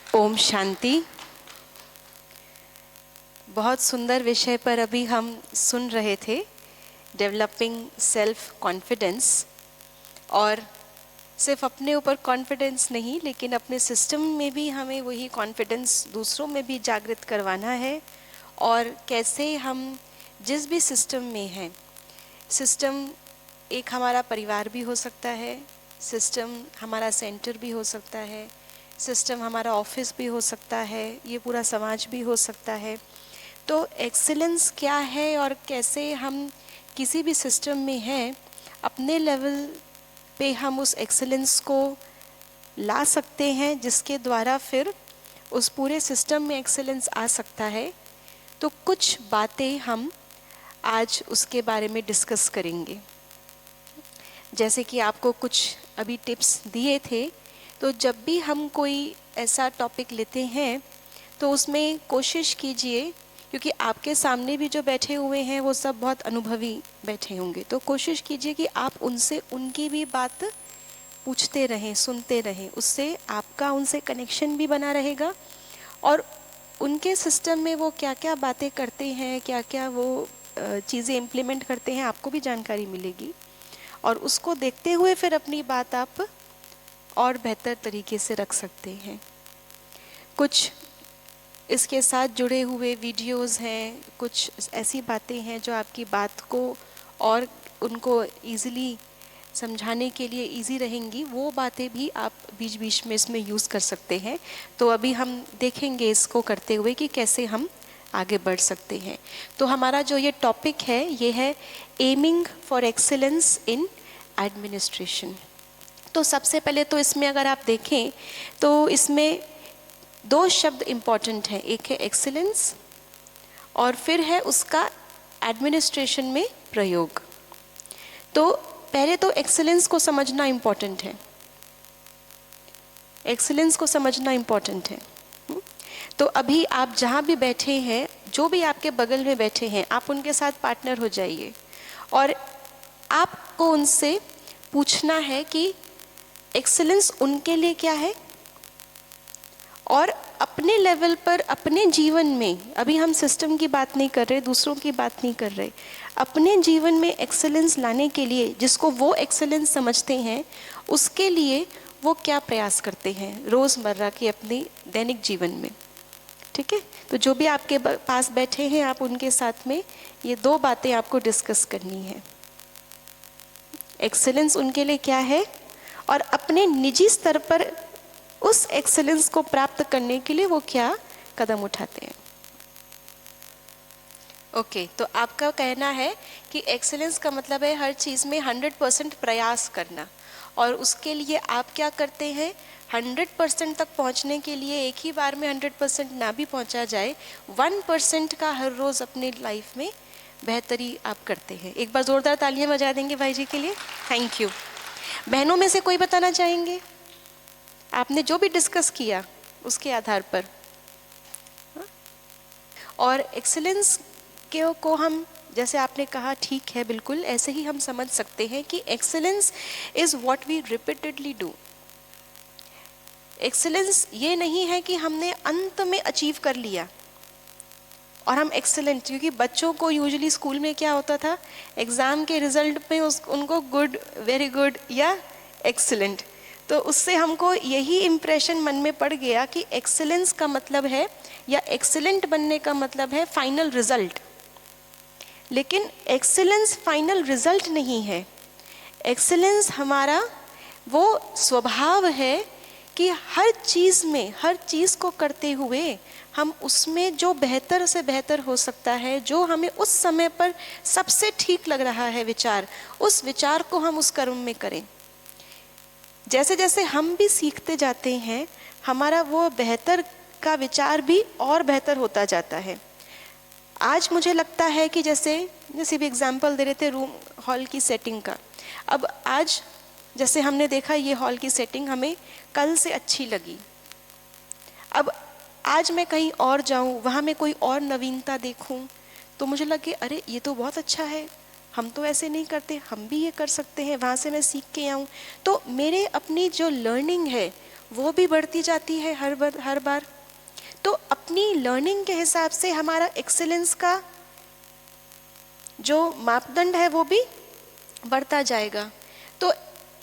ओम शांति। बहुत सुंदर विषय पर अभी हम सुन रहे थे, डेवलपिंग सेल्फ कॉन्फिडेंस। और सिर्फ अपने ऊपर कॉन्फिडेंस नहीं, लेकिन अपने सिस्टम में भी हमें वही कॉन्फिडेंस दूसरों में भी जागृत करवाना है। और कैसे हम जिस भी सिस्टम में हैं, सिस्टम एक हमारा परिवार भी हो सकता है, सिस्टम हमारा सेंटर भी हो सकता है, सिस्टम हमारा ऑफिस भी हो सकता है, ये पूरा समाज भी हो सकता है। तो एक्सीलेंस क्या है और कैसे हम किसी भी सिस्टम में हैं, अपने लेवल पे हम उस एक्सीलेंस को ला सकते हैं, जिसके द्वारा फिर उस पूरे सिस्टम में एक्सीलेंस आ सकता है। तो कुछ बातें हम आज उसके बारे में डिस्कस करेंगे। जैसे कि आपको कुछ अभी टिप्स दिए थे, तो जब भी हम कोई ऐसा टॉपिक लेते हैं तो उसमें कोशिश कीजिए, क्योंकि आपके सामने भी जो बैठे हुए हैं वो सब बहुत अनुभवी बैठे होंगे, तो कोशिश कीजिए कि आप उनसे उनकी भी बात पूछते रहें, सुनते रहें। उससे आपका उनसे कनेक्शन भी बना रहेगा और उनके सिस्टम में वो क्या क्या बातें करते हैं, क्या क्या वो चीज़ें इम्प्लीमेंट करते हैं, आपको भी जानकारी मिलेगी। और उसको देखते हुए फिर अपनी बात आप और बेहतर तरीके से रख सकते हैं। कुछ इसके साथ जुड़े हुए वीडियोस हैं, कुछ ऐसी बातें हैं जो आपकी बात को और उनको इजीली समझाने के लिए इजी रहेंगी, वो बातें भी आप बीच बीच में इसमें यूज़ कर सकते हैं। तो अभी हम देखेंगे इसको करते हुए कि कैसे हम आगे बढ़ सकते हैं। तो हमारा जो ये टॉपिक है ये है aiming for excellence in administration. तो सबसे पहले तो इसमें अगर आप देखें तो इसमें दो शब्द इम्पॉर्टेंट हैं, एक है एक्सीलेंस और फिर है उसका एडमिनिस्ट्रेशन में प्रयोग। तो पहले तो एक्सीलेंस को समझना इम्पॉर्टेंट है, एक्सीलेंस को समझना इम्पॉर्टेंट है। तो अभी आप जहाँ भी बैठे हैं, जो भी आपके बगल में बैठे हैं, आप उनके साथ पार्टनर हो जाइए और आपको उनसे पूछना है कि एक्सीलेंस उनके लिए क्या है और अपने लेवल पर अपने जीवन में, अभी हम सिस्टम की बात नहीं कर रहे, दूसरों की बात नहीं कर रहे, अपने जीवन में एक्सीलेंस लाने के लिए जिसको वो एक्सीलेंस समझते हैं, उसके लिए वो क्या प्रयास करते हैं रोज़मर्रा के अपने दैनिक जीवन में। ठीक है, तो जो भी आपके पास बैठे हैं, आप उनके साथ में ये दो बातें आपको डिस्कस करनी है। एक्सीलेंस उनके लिए क्या है और अपने निजी स्तर पर उस एक्सीलेंस को प्राप्त करने के लिए वो क्या कदम उठाते हैं। ओके, तो आपका कहना है कि एक्सीलेंस का मतलब है हर चीज़ में 100% प्रयास करना, और उसके लिए आप क्या करते हैं, 100% तक पहुंचने के लिए एक ही बार में 100% ना भी पहुंचा जाए, 1% का हर रोज़ अपने लाइफ में बेहतरी आप करते हैं। एक बार ज़ोरदार तालियां बजा देंगे भाई जी के लिए। Thank you. बहनों में से कोई बताना चाहेंगे, आपने जो भी डिस्कस किया उसके आधार पर। और एक्सीलेंस को हम, जैसे आपने कहा, ठीक है, बिल्कुल ऐसे ही हम समझ सकते हैं कि excellence is what we repeatedly do. Excellence ये नहीं है कि हमने अंत में अचीव कर लिया और हम एक्सीलेंट, क्योंकि बच्चों को यूजुअली स्कूल में क्या होता था, एग्ज़ाम के रिजल्ट में उनको गुड, वेरी गुड या एक्सीलेंट, तो उससे हमको यही इम्प्रेशन मन में पड़ गया कि एक्सीलेंस का मतलब है या एक्सीलेंट बनने का मतलब है फाइनल रिजल्ट। लेकिन एक्सीलेंस फाइनल रिजल्ट नहीं है। एक्सीलेंस हमारा वो स्वभाव है कि हर चीज़ में, हर चीज़ को करते हुए हम उसमें जो बेहतर से बेहतर हो सकता है, जो हमें उस समय पर सबसे ठीक लग रहा है विचार, उस विचार को हम उस कर्म में करें। जैसे जैसे हम भी सीखते जाते हैं, हमारा वो बेहतर का विचार भी और बेहतर होता जाता है। आज मुझे लगता है कि जैसे भी एग्जाम्पल दे रहे थे रूम हॉल की सेटिंग का, अब आज जैसे हमने देखा ये हॉल की सेटिंग हमें कल से अच्छी लगी, अब आज मैं कहीं और जाऊं, वहाँ मैं कोई और नवीनता देखूं, तो मुझे लगे अरे ये तो बहुत अच्छा है, हम तो ऐसे नहीं करते, हम भी ये कर सकते हैं, वहाँ से मैं सीख के आऊँ। तो मेरे अपनी जो लर्निंग है वो भी बढ़ती जाती है हर बार। तो अपनी लर्निंग के हिसाब से हमारा एक्सीलेंस का जो मापदंड है वो भी बढ़ता जाएगा। तो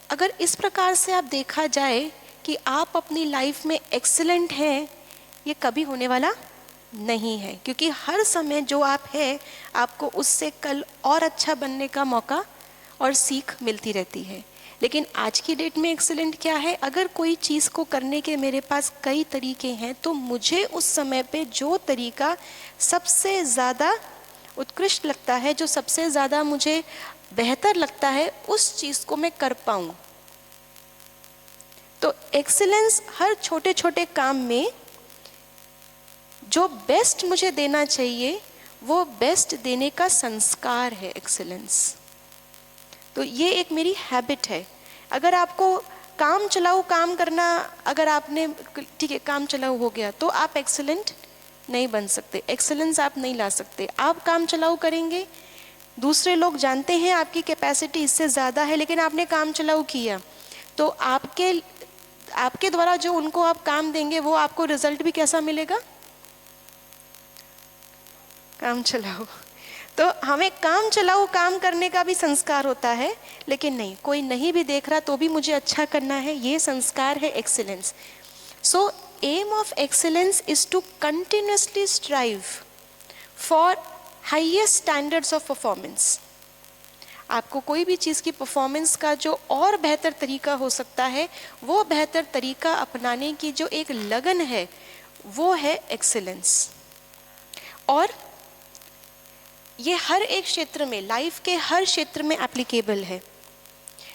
अगर इस प्रकार से आप देखा जाए कि आप अपनी लाइफ में एक्सीलेंट हैं, ये कभी होने वाला नहीं है, क्योंकि हर समय जो आप हैं आपको उससे कल और अच्छा बनने का मौका और सीख मिलती रहती है। लेकिन आज की डेट में एक्सीलेंट क्या है, अगर कोई चीज़ को करने के मेरे पास कई तरीके हैं तो मुझे उस समय पे जो तरीका सबसे ज़्यादा उत्कृष्ट लगता है, जो सबसे ज़्यादा मुझे बेहतर लगता है, उस चीज़ को मैं कर पाऊँ। तो एक्सीलेंस हर छोटे छोटे काम में जो बेस्ट मुझे देना चाहिए वो बेस्ट देने का संस्कार है एक्सीलेंस। तो ये एक मेरी हैबिट है। अगर आपको काम चलाऊ काम करना, अगर आपने ठीक है काम चलाऊ हो गया तो आप एक्सीलेंट नहीं बन सकते, एक्सीलेंस आप नहीं ला सकते। आप काम चलाऊ करेंगे, दूसरे लोग जानते हैं आपकी कैपेसिटी इससे ज़्यादा है, लेकिन आपने काम चलाऊ किया तो आपके द्वारा जो उनको आप काम देंगे वो आपको रिजल्ट भी कैसा मिलेगा, काम चलाऊ। तो हमें काम चलाऊ काम करने का भी संस्कार होता है, लेकिन नहीं, कोई नहीं भी देख रहा तो भी मुझे अच्छा करना है, ये संस्कार है excellence. So aim of excellence is to continuously strive for highest standards of performance. आपको कोई भी चीज़ की परफॉर्मेंस का जो और बेहतर तरीका हो सकता है, वो बेहतर तरीका अपनाने की जो एक लगन है वो है एक्सीलेंस। और ये हर एक क्षेत्र में, लाइफ के हर क्षेत्र में एप्लीकेबल है।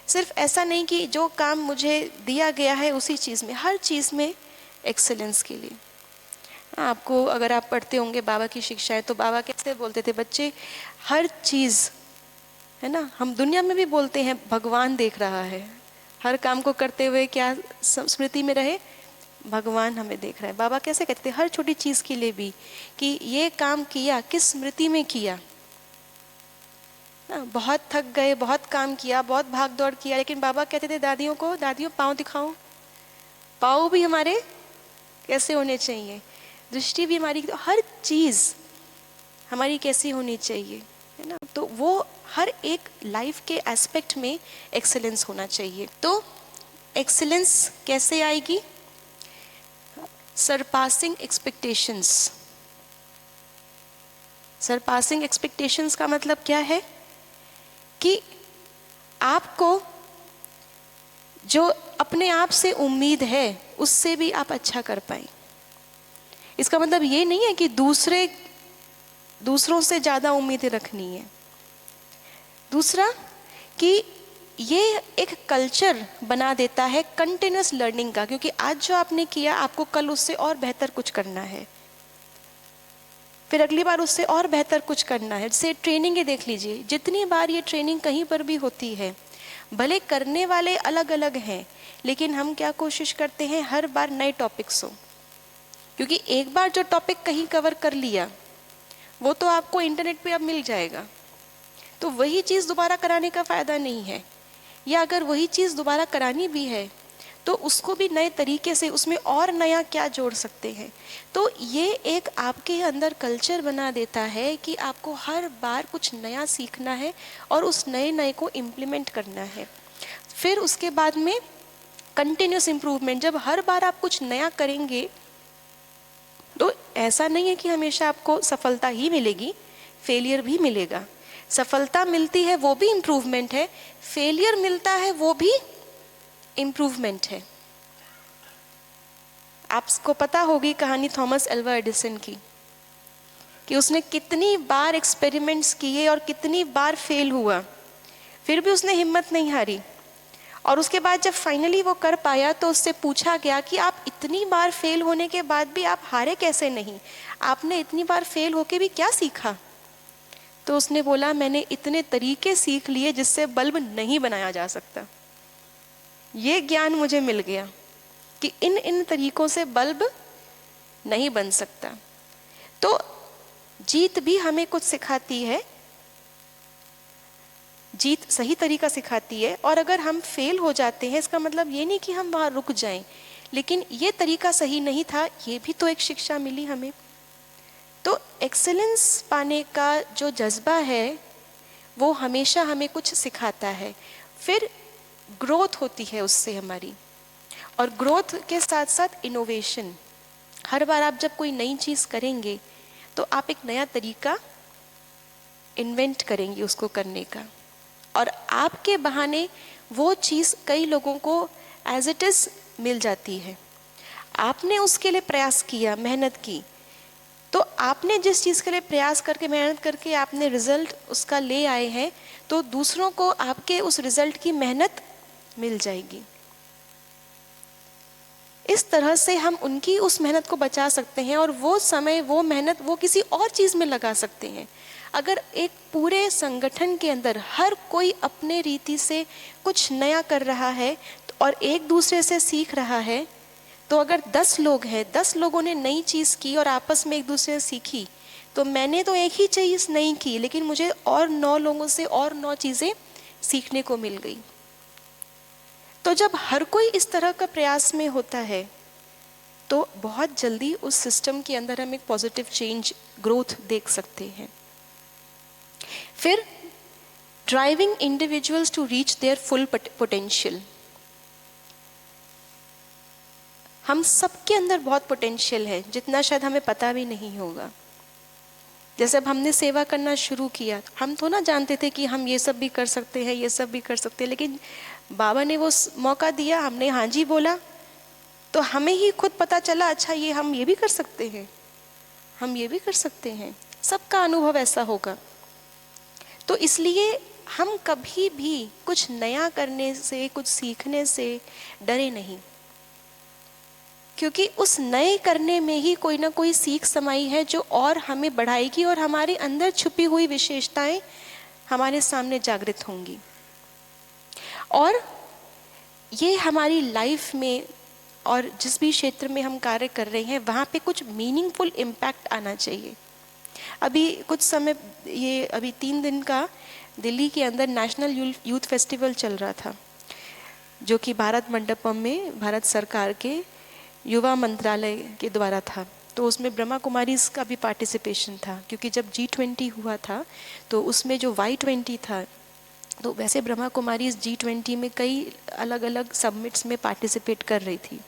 सिर्फ ऐसा नहीं कि जो काम मुझे दिया गया है उसी चीज़ में, हर चीज़ में एक्सीलेंस के लिए। आपको अगर आप पढ़ते होंगे बाबा की शिक्षाएं, तो बाबा कैसे बोलते थे, बच्चे हर चीज़ है ना, हम दुनिया में भी बोलते हैं भगवान देख रहा है, हर काम को करते हुए क्या स्मृति में रहे, भगवान हमें देख रहा है। बाबा कैसे कहते थे हर छोटी चीज़ के लिए भी कि ये काम किया किस स्मृति में किया। बहुत थक गए, बहुत काम किया, बहुत भाग दौड़ किया, लेकिन बाबा कहते थे दादियों को, दादियों पाँव दिखाओ, पाँव भी हमारे कैसे होने चाहिए, दृष्टि भी हमारी, तो हर चीज़ हमारी कैसी होनी चाहिए, है ना। तो वो हर एक लाइफ के एस्पेक्ट में एक्सेलेंस होना चाहिए। तो एक्सेलेंस कैसे आएगी, सरपासिंग एक्सपेक्टेशंस। सरपासिंग एक्सपेक्टेशंस का मतलब क्या है कि आपको जो अपने आप से उम्मीद है उससे भी आप अच्छा कर पाए। इसका मतलब ये नहीं है कि दूसरों से ज़्यादा उम्मीदें रखनी है। दूसरा कि ये एक कल्चर बना देता है कंटिन्यूस लर्निंग का, क्योंकि आज जो आपने किया आपको कल उससे और बेहतर कुछ करना है, फिर अगली बार उससे और बेहतर कुछ करना है। जैसे ट्रेनिंग ही देख लीजिए, जितनी बार ये ट्रेनिंग कहीं पर भी होती है, भले करने वाले अलग अलग हैं, लेकिन हम क्या कोशिश करते हैं हर बार नए टॉपिक्स हो, क्योंकि एक बार जो टॉपिक कहीं कवर कर लिया वो तो आपको इंटरनेट पे अब मिल जाएगा, तो वही चीज़ दोबारा कराने का फ़ायदा नहीं है। या अगर वही चीज़ दोबारा करानी भी है तो उसको भी नए तरीके से उसमें और नया क्या जोड़ सकते हैं। तो ये एक आपके अंदर कल्चर बना देता है कि आपको हर बार कुछ नया सीखना है और उस नए को इम्प्लीमेंट करना है। फिर उसके बाद में कंटिन्यूस इम्प्रूवमेंट, जब हर बार आप कुछ नया करेंगे तो ऐसा नहीं है कि हमेशा आपको सफलता ही मिलेगी, फेलियर भी मिलेगा। सफलता मिलती है वो भी इम्प्रूवमेंट है, फेलियर मिलता है वो भी इम्प्रूवमेंट है। आपको पता होगी कहानी थॉमस एल्वा एडिसन की, कि उसने कितनी बार एक्सपेरिमेंट्स किए और कितनी बार फेल हुआ, फिर भी उसने हिम्मत नहीं हारी। और उसके बाद जब फाइनली वो कर पाया तो उससे पूछा गया कि आप इतनी बार फेल होने के बाद भी आप हारे कैसे नहीं, आपने इतनी बार फेल होके भी क्या सीखा। तो उसने बोला मैंने इतने तरीके सीख लिए जिससे बल्ब नहीं बनाया जा सकता। ये ज्ञान मुझे मिल गया कि इन तरीकों से बल्ब नहीं बन सकता। तो जीत भी हमें कुछ सिखाती है, जीत सही तरीका सिखाती है। और अगर हम फेल हो जाते हैं इसका मतलब ये नहीं कि हम वहाँ रुक जाएं, लेकिन ये तरीका सही नहीं था, ये भी तो एक शिक्षा मिली हमें। तो एक्सेलेंस पाने का जो जज्बा है वो हमेशा हमें कुछ सिखाता है, फिर ग्रोथ होती है उससे हमारी, और ग्रोथ के साथ साथ इनोवेशन। हर बार आप जब कोई नई चीज़ करेंगे तो आप एक नया तरीका इन्वेंट करेंगे उसको करने का, और आपके बहाने वो चीज़ कई लोगों को एज इट इज़ मिल जाती है। आपने उसके लिए प्रयास किया, मेहनत की, तो आपने जिस चीज़ के लिए प्रयास करके मेहनत करके आपने रिजल्ट उसका ले आए हैं, तो दूसरों को आपके उस रिजल्ट की मेहनत मिल जाएगी। इस तरह से हम उनकी उस मेहनत को बचा सकते हैं, और वो समय, वो मेहनत वो किसी और चीज़ में लगा सकते हैं। अगर एक पूरे संगठन के अंदर हर कोई अपने रीति से कुछ नया कर रहा है और एक दूसरे से सीख रहा है, तो अगर 10 लोग हैं, 10 लोगों ने नई चीज़ की और आपस में एक दूसरे से सीखी, तो मैंने तो एक ही चीज़ नहीं की, लेकिन मुझे और 9 लोगों से और 9 चीज़ें सीखने को मिल गई। तो जब हर कोई इस तरह का प्रयास में होता है, तो बहुत जल्दी उस सिस्टम के अंदर हम एक पॉजिटिव चेंज, ग्रोथ देख सकते हैं। फिर driving individuals to reach their full potential. हम सबके अंदर बहुत पोटेंशियल है, जितना शायद हमें पता भी नहीं होगा। जैसे अब हमने सेवा करना शुरू किया, हम तो ना जानते थे कि हम ये सब भी कर सकते हैं, ये सब भी कर सकते हैं, लेकिन बाबा ने वो मौका दिया, हमने हाँ जी बोला, तो हमें ही खुद पता चला, अच्छा ये हम ये भी कर सकते हैं, हम ये भी कर सकते हैं। सबका अनुभव ऐसा होगा। तो इसलिए हम कभी भी कुछ नया करने से, कुछ सीखने से डरे नहीं, क्योंकि उस नए करने में ही कोई ना कोई सीख समाई है जो और हमें बढ़ाएगी, और हमारे अंदर छुपी हुई विशेषताएं हमारे सामने जागृत होंगी, और ये हमारी लाइफ में और जिस भी क्षेत्र में हम कार्य कर रहे हैं वहाँ पे कुछ मीनिंगफुल इम्पैक्ट आना चाहिए। अभी कुछ समय, ये अभी 3 दिन का दिल्ली के अंदर नेशनल यूथ फेस्टिवल चल रहा था, जो कि भारत मंडपम में भारत सरकार के युवा मंत्रालय के द्वारा था। तो उसमें ब्रह्मा कुमारीज का भी पार्टिसिपेशन था, क्योंकि जब G20 हुआ था तो उसमें जो Y20 था, तो वैसे ब्रह्मा कुमारीज G20 में कई अलग अलग सबमिट्स में पार्टिसिपेट कर रही थी,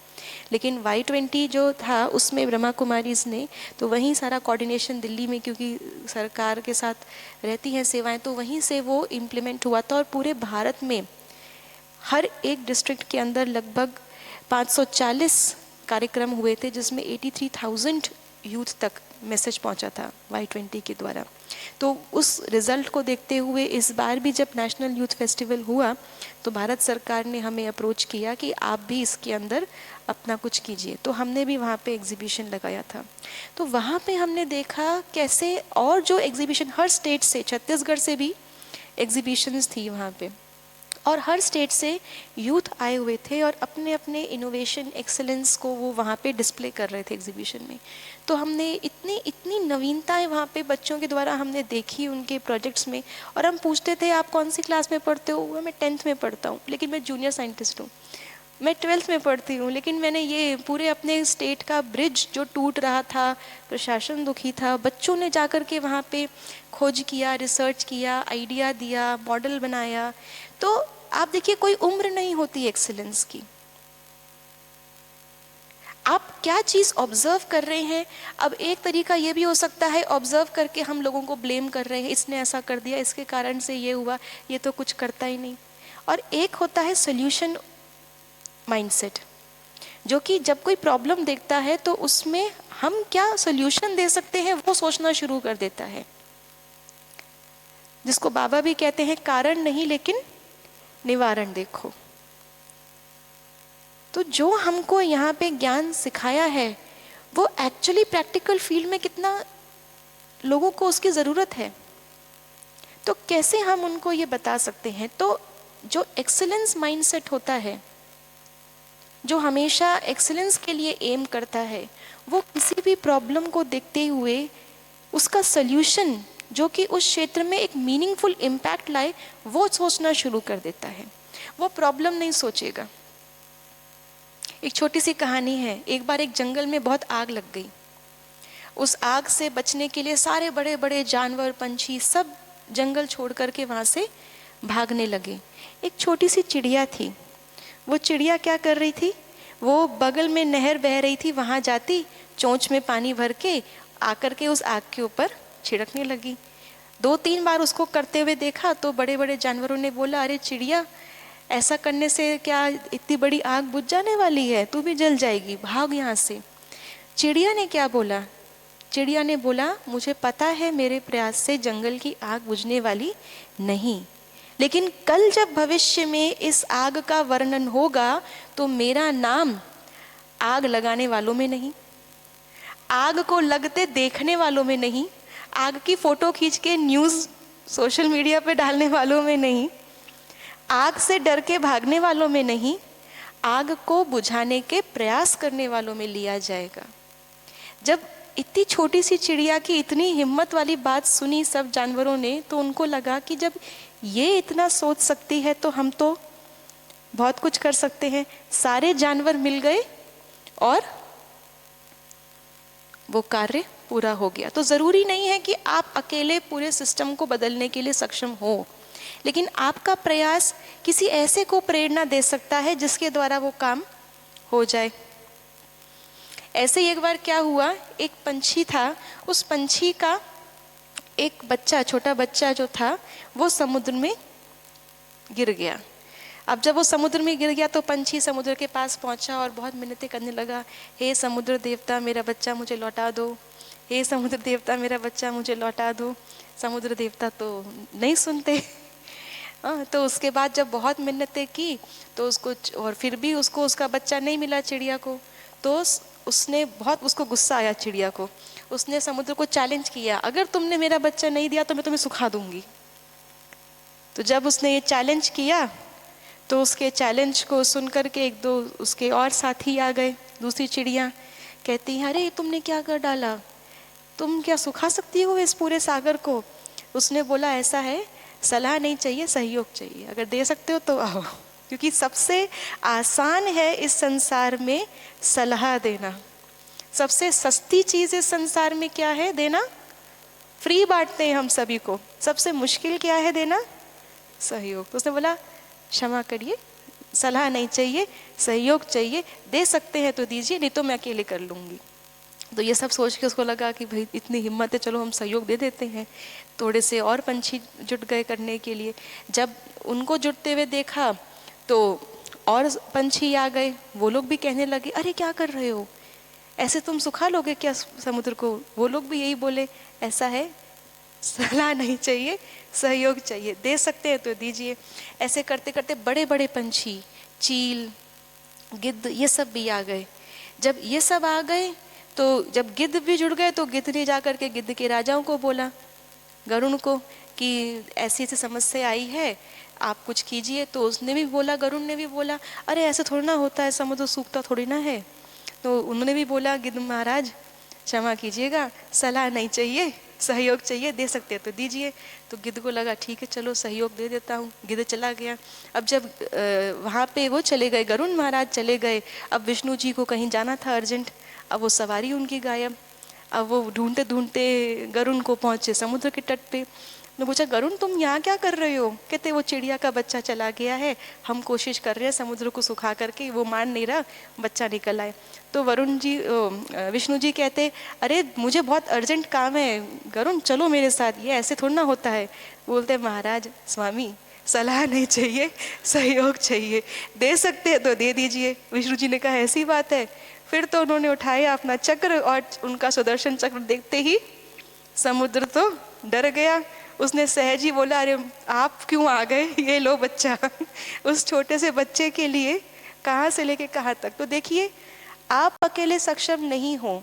लेकिन Y20 जो था उसमें ब्रह्मा कुमारीज ने तो वहीं सारा कोऑर्डिनेशन दिल्ली में, क्योंकि सरकार के साथ रहती हैं सेवाएं, तो वहीं से वो इम्प्लीमेंट हुआ था। और पूरे भारत में हर एक डिस्ट्रिक्ट के अंदर लगभग 540 कार्यक्रम हुए थे, जिसमें 83,000 यूथ तक मैसेज पहुंचा था Y20 के द्वारा। तो उस रिज़ल्ट को देखते हुए इस बार भी जब नेशनल यूथ फेस्टिवल हुआ, तो भारत सरकार ने हमें अप्रोच किया कि आप भी इसके अंदर अपना कुछ कीजिए। तो हमने भी वहाँ पे एग्जीबिशन लगाया था। तो वहाँ पे हमने देखा कैसे, और जो एग्जीबिशन हर स्टेट से, छत्तीसगढ़ से भी एग्जीबिशंस थी वहाँ पे, और हर स्टेट से यूथ आए हुए थे और अपने अपने इनोवेशन, एक्सेलेंस को वो वहाँ पे डिस्प्ले कर रहे थे एग्जीबिशन में। तो हमने इतनी नवीनताएं वहाँ पे बच्चों के द्वारा हमने देखी उनके प्रोजेक्ट्स में। और हम पूछते थे आप कौन सी क्लास में पढ़ते हो? मैं 10th में पढ़ता हूँ, लेकिन मैं जूनियर साइंटिस्ट हूँ। मैं 12th में पढ़ती हूँ, लेकिन मैंने ये पूरे अपने स्टेट का ब्रिज जो टूट रहा था, प्रशासन दुखी था, बच्चों ने जाकर के वहाँ पे खोज किया, रिसर्च किया, आइडिया दिया, मॉडल बनाया। तो आप देखिए, कोई उम्र नहीं होती एक्सीलेंस की। आप क्या चीज़ ऑब्जर्व कर रहे हैं। अब एक तरीका ये भी हो सकता है, ऑब्जर्व करके हम लोगों को ब्लेम कर रहे हैं, इसने ऐसा कर दिया, इसके कारण से ये हुआ, ये तो कुछ करता ही नहीं। और एक होता है सॉल्यूशन माइंडसेट, जो कि जब कोई प्रॉब्लम देखता है तो उसमें हम क्या सॉल्यूशन दे सकते हैं वो सोचना शुरू कर देता है, जिसको बाबा भी कहते हैं कारण नहीं लेकिन निवारण देखो। तो जो हमको यहाँ पे ज्ञान सिखाया है वो एक्चुअली प्रैक्टिकल फील्ड में कितना लोगों को उसकी ज़रूरत है, तो कैसे हम उनको ये बता सकते हैं। तो जो एक्सीलेंस माइंडसेट होता है, जो हमेशा एक्सीलेंस के लिए एम करता है, वो किसी भी प्रॉब्लम को देखते हुए उसका सल्यूशन जो कि उस क्षेत्र में एक मीनिंगफुल इम्पैक्ट लाए वो सोचना शुरू कर देता है। वो प्रॉब्लम नहीं सोचेगा। एक छोटी सी कहानी है। एक बार एक जंगल में बहुत आग लग गई। उस आग से बचने के लिए सारे बड़े बड़े जानवर, पंछी सब जंगल छोड़ करके वहाँ से भागने लगे। एक छोटी सी चिड़िया थी। वो चिड़िया क्या कर रही थी, वो बगल में नहर बह रही थी, वहाँ जाती, चोंच में पानी भर के आकर के उस आग के ऊपर छिड़कने लगी। 2-3 बार उसको करते हुए देखा तो बड़े बड़े जानवरों ने बोला, अरे चिड़िया, ऐसा करने से क्या इतनी बड़ी आग बुझ जाने वाली है, तू भी जल जाएगी, भाग यहाँ से। चिड़िया ने क्या बोला, चिड़िया ने बोला, मुझे पता है मेरे प्रयास से जंगल की आग बुझने वाली नहीं, लेकिन कल जब भविष्य में इस आग का वर्णन होगा तो मेरा नाम आग लगाने वालों में नहीं, आग को लगते देखने वालों में नहीं, आग की फोटो खींच के न्यूज़ सोशल मीडिया पे डालने वालों में नहीं, आग से डर के भागने वालों में नहीं, आग को बुझाने के प्रयास करने वालों में लिया जाएगा। जब इतनी छोटी सी चिड़िया की इतनी हिम्मत वाली बात सुनी सब जानवरों ने, तो उनको लगा कि जब ये इतना सोच सकती है तो हम तो बहुत कुछ कर सकते हैं। सारे जानवर मिल गए और वो कार्य पूरा हो गया। तो ज़रूरी नहीं है कि आप अकेले पूरे सिस्टम को बदलने के लिए सक्षम हो, लेकिन आपका प्रयास किसी ऐसे को प्रेरणा दे सकता है जिसके द्वारा वो काम हो जाए। ऐसे ही एक बार क्या हुआ, एक पंछी था, उस पंछी का एक बच्चा, छोटा बच्चा जो था, वो समुद्र में गिर गया। अब जब वो समुद्र में गिर गया तो पंछी समुद्र के पास पहुंचा और बहुत मिन्नतें करने लगा, हे समुद्र देवता, मेरा बच्चा मुझे लौटा दो, हे समुद्र देवता, मेरा बच्चा मुझे लौटा दो। समुद्र देवता तो नहीं सुनते। तो उसके बाद जब बहुत मिन्नतें की तो उसको, और फिर भी उसको उसका बच्चा नहीं मिला चिड़िया को, तो उसने बहुत, उसको गुस्सा आया चिड़िया को। उसने समुद्र को चैलेंज किया, अगर तुमने मेरा बच्चा नहीं दिया तो मैं तुम्हें सुखा दूंगी। तो जब उसने ये चैलेंज किया तो उसके चैलेंज को सुन करके 1-2 उसके और साथी आ गए, दूसरी चिड़िया। कहती हैं, अरे तुमने क्या कर डाला, तुम क्या सुखा सकती हो इस पूरे सागर को। उसने बोला, ऐसा है, सलाह नहीं चाहिए, सहयोग चाहिए, अगर दे सकते हो तो आओ, क्योंकि सबसे आसान है इस संसार में सलाह देना। सबसे सस्ती चीज़ इस संसार में क्या है, देना। फ्री बांटते हैं हम सभी को। सबसे मुश्किल क्या है, देना सहयोग। तो उसने बोला, क्षमा करिए, सलाह नहीं चाहिए, सहयोग चाहिए, दे सकते हैं तो दीजिए, नहीं तो मैं अकेले कर लूँगी। तो ये सब सोच के उसको लगा कि भाई इतनी हिम्मत है, चलो हम सहयोग दे देते हैं। थोड़े से और पंछी जुट गए करने के लिए। जब उनको जुटते हुए देखा तो और पंछी आ गए, वो लोग भी कहने लगे, अरे क्या कर रहे हो, ऐसे तुम सुखा लोगे क्या समुद्र को। वो लोग भी यही बोले, ऐसा है, सलाह नहीं चाहिए, सहयोग चाहिए, दे सकते हैं तो दीजिए। ऐसे करते करते बड़े बड़े पंछी, चील, गिद्ध, ये सब भी आ गए। जब ये सब आ गए तो जब गिद्ध भी जुड़ गए तो गिद्ध ने जा करके गिद्ध के राजाओं को बोला, गरुण को, कि ऐसी ऐसी समस्या आई है, आप कुछ कीजिए। तो उसने भी बोला, गरुण ने भी बोला, अरे ऐसे थोड़ी ना होता है, समुद्र सूखता थोड़ी ना है। तो उन्होंने भी बोला, गिद्ध महाराज क्षमा कीजिएगा, सलाह नहीं चाहिए, सहयोग चाहिए, दे सकते हैं तो दीजिए। तो गिद्ध को लगा, ठीक है चलो सहयोग दे देता हूँ। गिद्ध चला गया। अब जब वहाँ पे वो चले गए, गरुण महाराज चले गए, अब विष्णु जी को कहीं जाना था अर्जेंट, अब वो सवारी उनकी गायब। अब वो ढूंढते ढूंढते गरुण को पहुँचे समुद्र के तट पे। ने पूछा, गरुण तुम यहाँ क्या कर रहे हो। कहते, वो चिड़िया का बच्चा चला गया है, हम कोशिश कर रहे हैं समुद्र को सुखा करके, वो मान नहीं रहा, बच्चा निकल आए। तो वरुण जी, विष्णु जी कहते, अरे मुझे बहुत अर्जेंट काम है गरुण, चलो मेरे साथ, ये ऐसे थोड़ा ना होता है। बोलते, महाराज स्वामी, सलाह नहीं चाहिए, सहयोग चाहिए, दे सकते हैं तो दे दीजिए। विष्णु जी ने कहा, ऐसी बात है। फिर तो उन्होंने उठाया अपना चक्र और उनका सुदर्शन चक्र देखते ही समुद्र तो डर गया। उसने सहज ही बोला, अरे आप क्यों आ गए, ये लो बच्चा। उस छोटे से बच्चे के लिए कहाँ से लेके कहाँ तक। तो देखिए, आप अकेले सक्षम नहीं हो,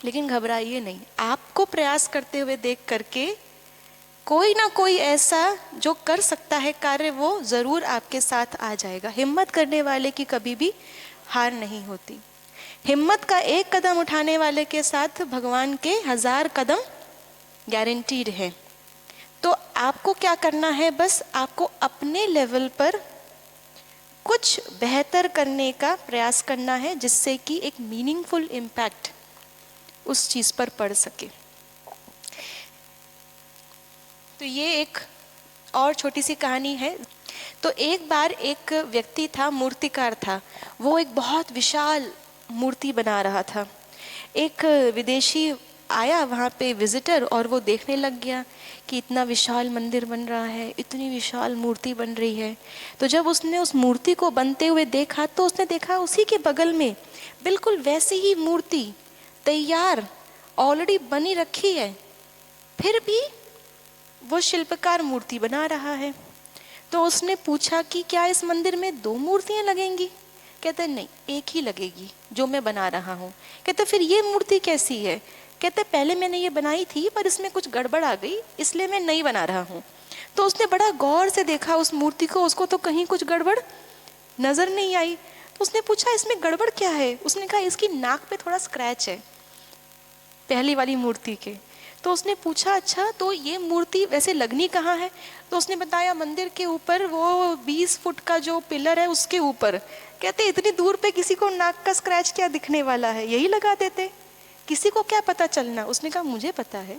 लेकिन घबराइए नहीं। आपको प्रयास करते हुए देख करके कोई ना कोई ऐसा जो कर सकता है कार्य, वो ज़रूर आपके साथ आ जाएगा। हिम्मत करने वाले की कभी भी हार नहीं होती। हिम्मत का एक कदम उठाने वाले के साथ भगवान के 1000 कदम गारंटीड है। तो आपको क्या करना है, बस आपको अपने लेवल पर कुछ बेहतर करने का प्रयास करना है, जिससे कि एक मीनिंगफुल इम्पैक्ट उस चीज़ पर पड़ सके। तो ये एक और छोटी सी कहानी है। तो एक बार एक व्यक्ति था, मूर्तिकार था। वो एक बहुत विशाल मूर्ति बना रहा था। एक विदेशी आया वहाँ पे विजिटर, और वो देखने लग गया कि इतना विशाल मंदिर बन रहा है, इतनी विशाल मूर्ति बन रही है। तो जब उसने उस मूर्ति को बनते हुए देखा, तो उसने देखा उसी के बगल में बिल्कुल वैसी ही मूर्ति तैयार ऑलरेडी बनी रखी है, फिर भी वो शिल्पकार मूर्ति बना रहा है। तो उसने पूछा कि क्या इस मंदिर में 2 मूर्तियां लगेंगी? कहते नहीं, एक ही लगेगी जो मैं बना रहा हूँ। कहते फिर ये मूर्ति कैसी है? कहते पहले मैंने ये बनाई थी, पर इसमें कुछ गड़बड़ आ गई, इसलिए मैं नहीं बना रहा हूँ। तो उसने बड़ा गौर से देखा उस मूर्ति को, उसको तो कहीं कुछ गड़बड़ नजर नहीं आई। तो उसने पूछा इसमें गड़बड़ क्या है? उसने कहा इसकी नाक पे थोड़ा स्क्रैच है, पहली वाली मूर्ति के। तो उसने पूछा अच्छा, तो ये मूर्ति वैसे लगनी कहाँ है? तो उसने बताया मंदिर के ऊपर, वो 20 फुट का जो पिलर है उसके ऊपर। कहते इतनी दूर पे किसी को नाक का स्क्रैच क्या दिखने वाला है, यही लगा देते, किसी को क्या पता चलना। उसने कहा मुझे पता है,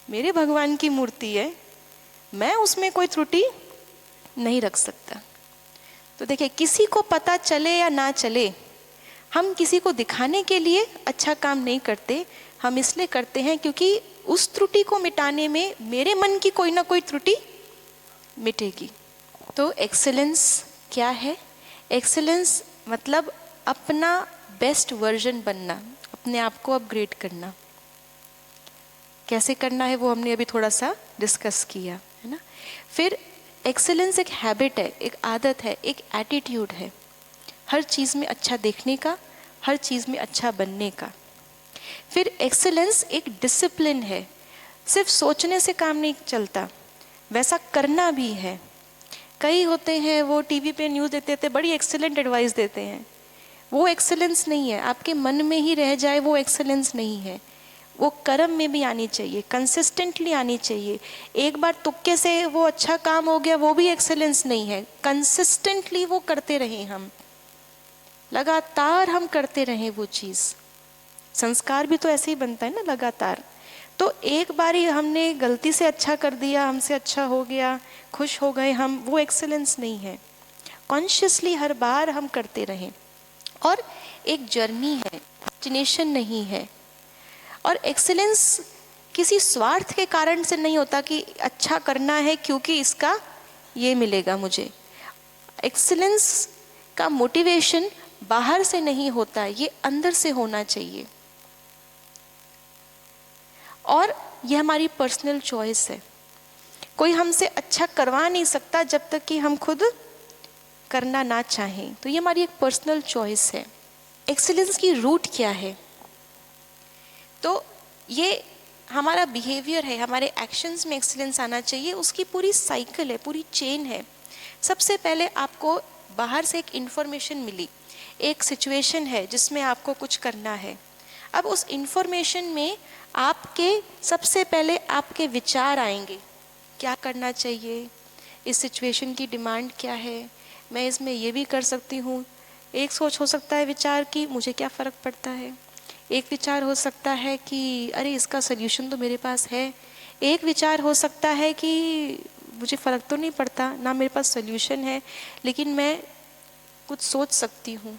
मेरे भगवान की मूर्ति है, मैं उसमें कोई त्रुटि नहीं रख सकता। तो देखिए, किसी को पता चले या ना चले, हम किसी को दिखाने के लिए अच्छा काम नहीं करते, हम इसलिए करते हैं क्योंकि उस त्रुटि को मिटाने में मेरे मन की कोई ना कोई त्रुटि मिटेगी। तो एक्सेलेंस क्या है? एक्सेलेंस मतलब अपना बेस्ट वर्जन बनना, अपने आप को अपग्रेड करना। कैसे करना है वो हमने अभी थोड़ा सा डिस्कस किया है ना। फिर एक्सेलेंस एक हैबिट है, एक आदत है, एक एटीट्यूड है, हर चीज़ में अच्छा देखने का, हर चीज़ में अच्छा बनने का। फिर एक्सेलेंस एक डिसिप्लिन है, सिर्फ सोचने से काम नहीं चलता, वैसा करना भी है। कई होते हैं वो टीवी पे न्यूज़ देते थे, बड़ी एक्सेलेंट एडवाइस देते हैं, वो एक्सेलेंस नहीं है। आपके मन में ही रह जाए वो एक्सेलेंस नहीं है, वो कर्म में भी आनी चाहिए, कंसिस्टेंटली आनी चाहिए। एक बार तुक्के से वो अच्छा काम हो गया, वो भी एक्सेलेंस नहीं है। कंसिस्टेंटली वो करते रहें, हम लगातार हम करते रहें वो चीज़। संस्कार भी तो ऐसे ही बनता है ना, लगातार। तो एक बार ही हमने गलती से अच्छा कर दिया, हमसे अच्छा हो गया, खुश हो गए हम, वो एक्सेलेंस नहीं है। कॉन्शियसली हर बार हम करते रहें, और एक जर्नी है, डेस्टिनेशन नहीं है। और एक्सेलेंस किसी स्वार्थ के कारण से नहीं होता कि अच्छा करना है क्योंकि इसका ये मिलेगा मुझे। एक्सेलेंस का मोटिवेशन बाहर से नहीं होता, ये अंदर से होना चाहिए। और ये हमारी पर्सनल चॉइस है, कोई हमसे अच्छा करवा नहीं सकता जब तक कि हम खुद करना ना चाहें। तो ये हमारी एक पर्सनल चॉइस है। एक्सीलेंस की रूट क्या है? तो ये हमारा बिहेवियर है, हमारे एक्शंस में एक्सीलेंस आना चाहिए। उसकी पूरी साइकिल है, पूरी चेन है। सबसे पहले आपको बाहर से एक इन्फॉर्मेशन मिली, एक सिचुएशन है जिसमें आपको कुछ करना है। अब उस इन्फॉर्मेशन में आपके सबसे पहले आपके विचार आएंगे, क्या करना चाहिए, इस सिचुएशन की डिमांड क्या है, मैं इसमें ये भी कर सकती हूँ। एक सोच हो सकता है विचार की मुझे क्या फ़र्क पड़ता है, एक विचार हो सकता है कि अरे इसका सल्यूशन तो मेरे पास है, एक विचार हो सकता है कि मुझे फ़र्क तो नहीं पड़ता, ना मेरे पास सल्यूशन है, लेकिन मैं कुछ सोच सकती हूँ।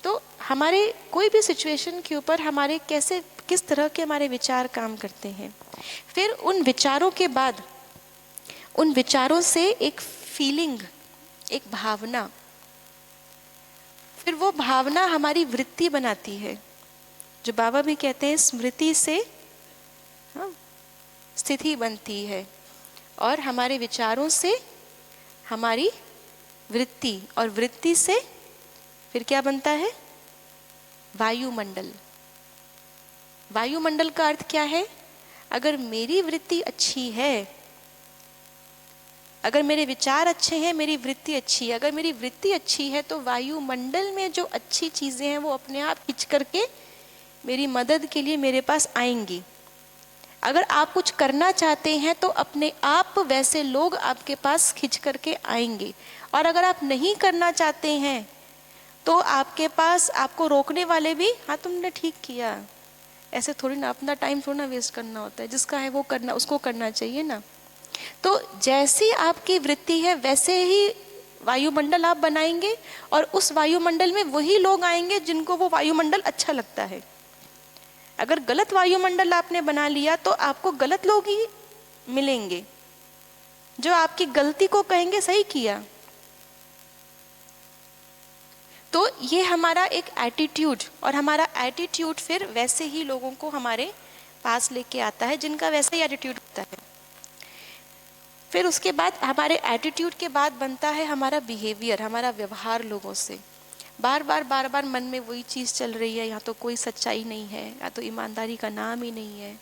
तो हमारे कोई भी सिचुएशन के ऊपर हमारे कैसे, किस तरह के हमारे विचार काम करते हैं। फिर उन विचारों के बाद, उन विचारों से एक फीलिंग, एक भावना, फिर वो भावना हमारी वृत्ति बनाती है। जो बाबा भी कहते हैं स्मृति से स्थिति बनती है, और हमारे विचारों से हमारी वृत्ति, और वृत्ति से फिर क्या बनता है? वायुमंडल। वायुमंडल का अर्थ क्या है? अगर मेरी वृत्ति अच्छी है, अगर मेरे विचार अच्छे हैं, मेरी वृत्ति अच्छी है, अगर मेरी वृत्ति अच्छी है तो वायुमंडल में जो अच्छी चीज़ें हैं वो अपने आप खींच करके मेरी मदद के लिए मेरे पास आएंगी। अगर आप कुछ करना चाहते हैं तो अपने आप वैसे लोग आपके पास खींच करके आएंगे, और अगर आप नहीं करना चाहते हैं तो आपके पास आपको रोकने वाले भी, हाँ तुमने ठीक किया, ऐसे थोड़ी ना, अपना टाइम थोड़ा ना वेस्ट करना होता है, जिसका है वो करना, उसको करना चाहिए ना। तो जैसी आपकी वृत्ति है वैसे ही वायुमंडल आप बनाएंगे, और उस वायुमंडल में वही लोग आएंगे जिनको वो वायुमंडल अच्छा लगता है। अगर गलत वायुमंडल आपने बना लिया तो आपको गलत लोग ही मिलेंगे जो आपकी गलती को कहेंगे सही किया। तो ये हमारा एक एटीट्यूड, और हमारा एटीट्यूड फिर वैसे ही लोगों को हमारे पास लेके आता है जिनका वैसा ही एटीट्यूड होता है। फिर उसके बाद हमारे एटीट्यूड के बाद बनता है हमारा बिहेवियर, हमारा व्यवहार लोगों से। बार बार मन में वही चीज़ चल रही है, यहाँ तो कोई सच्चाई नहीं है, या तो ईमानदारी का नाम ही नहीं है,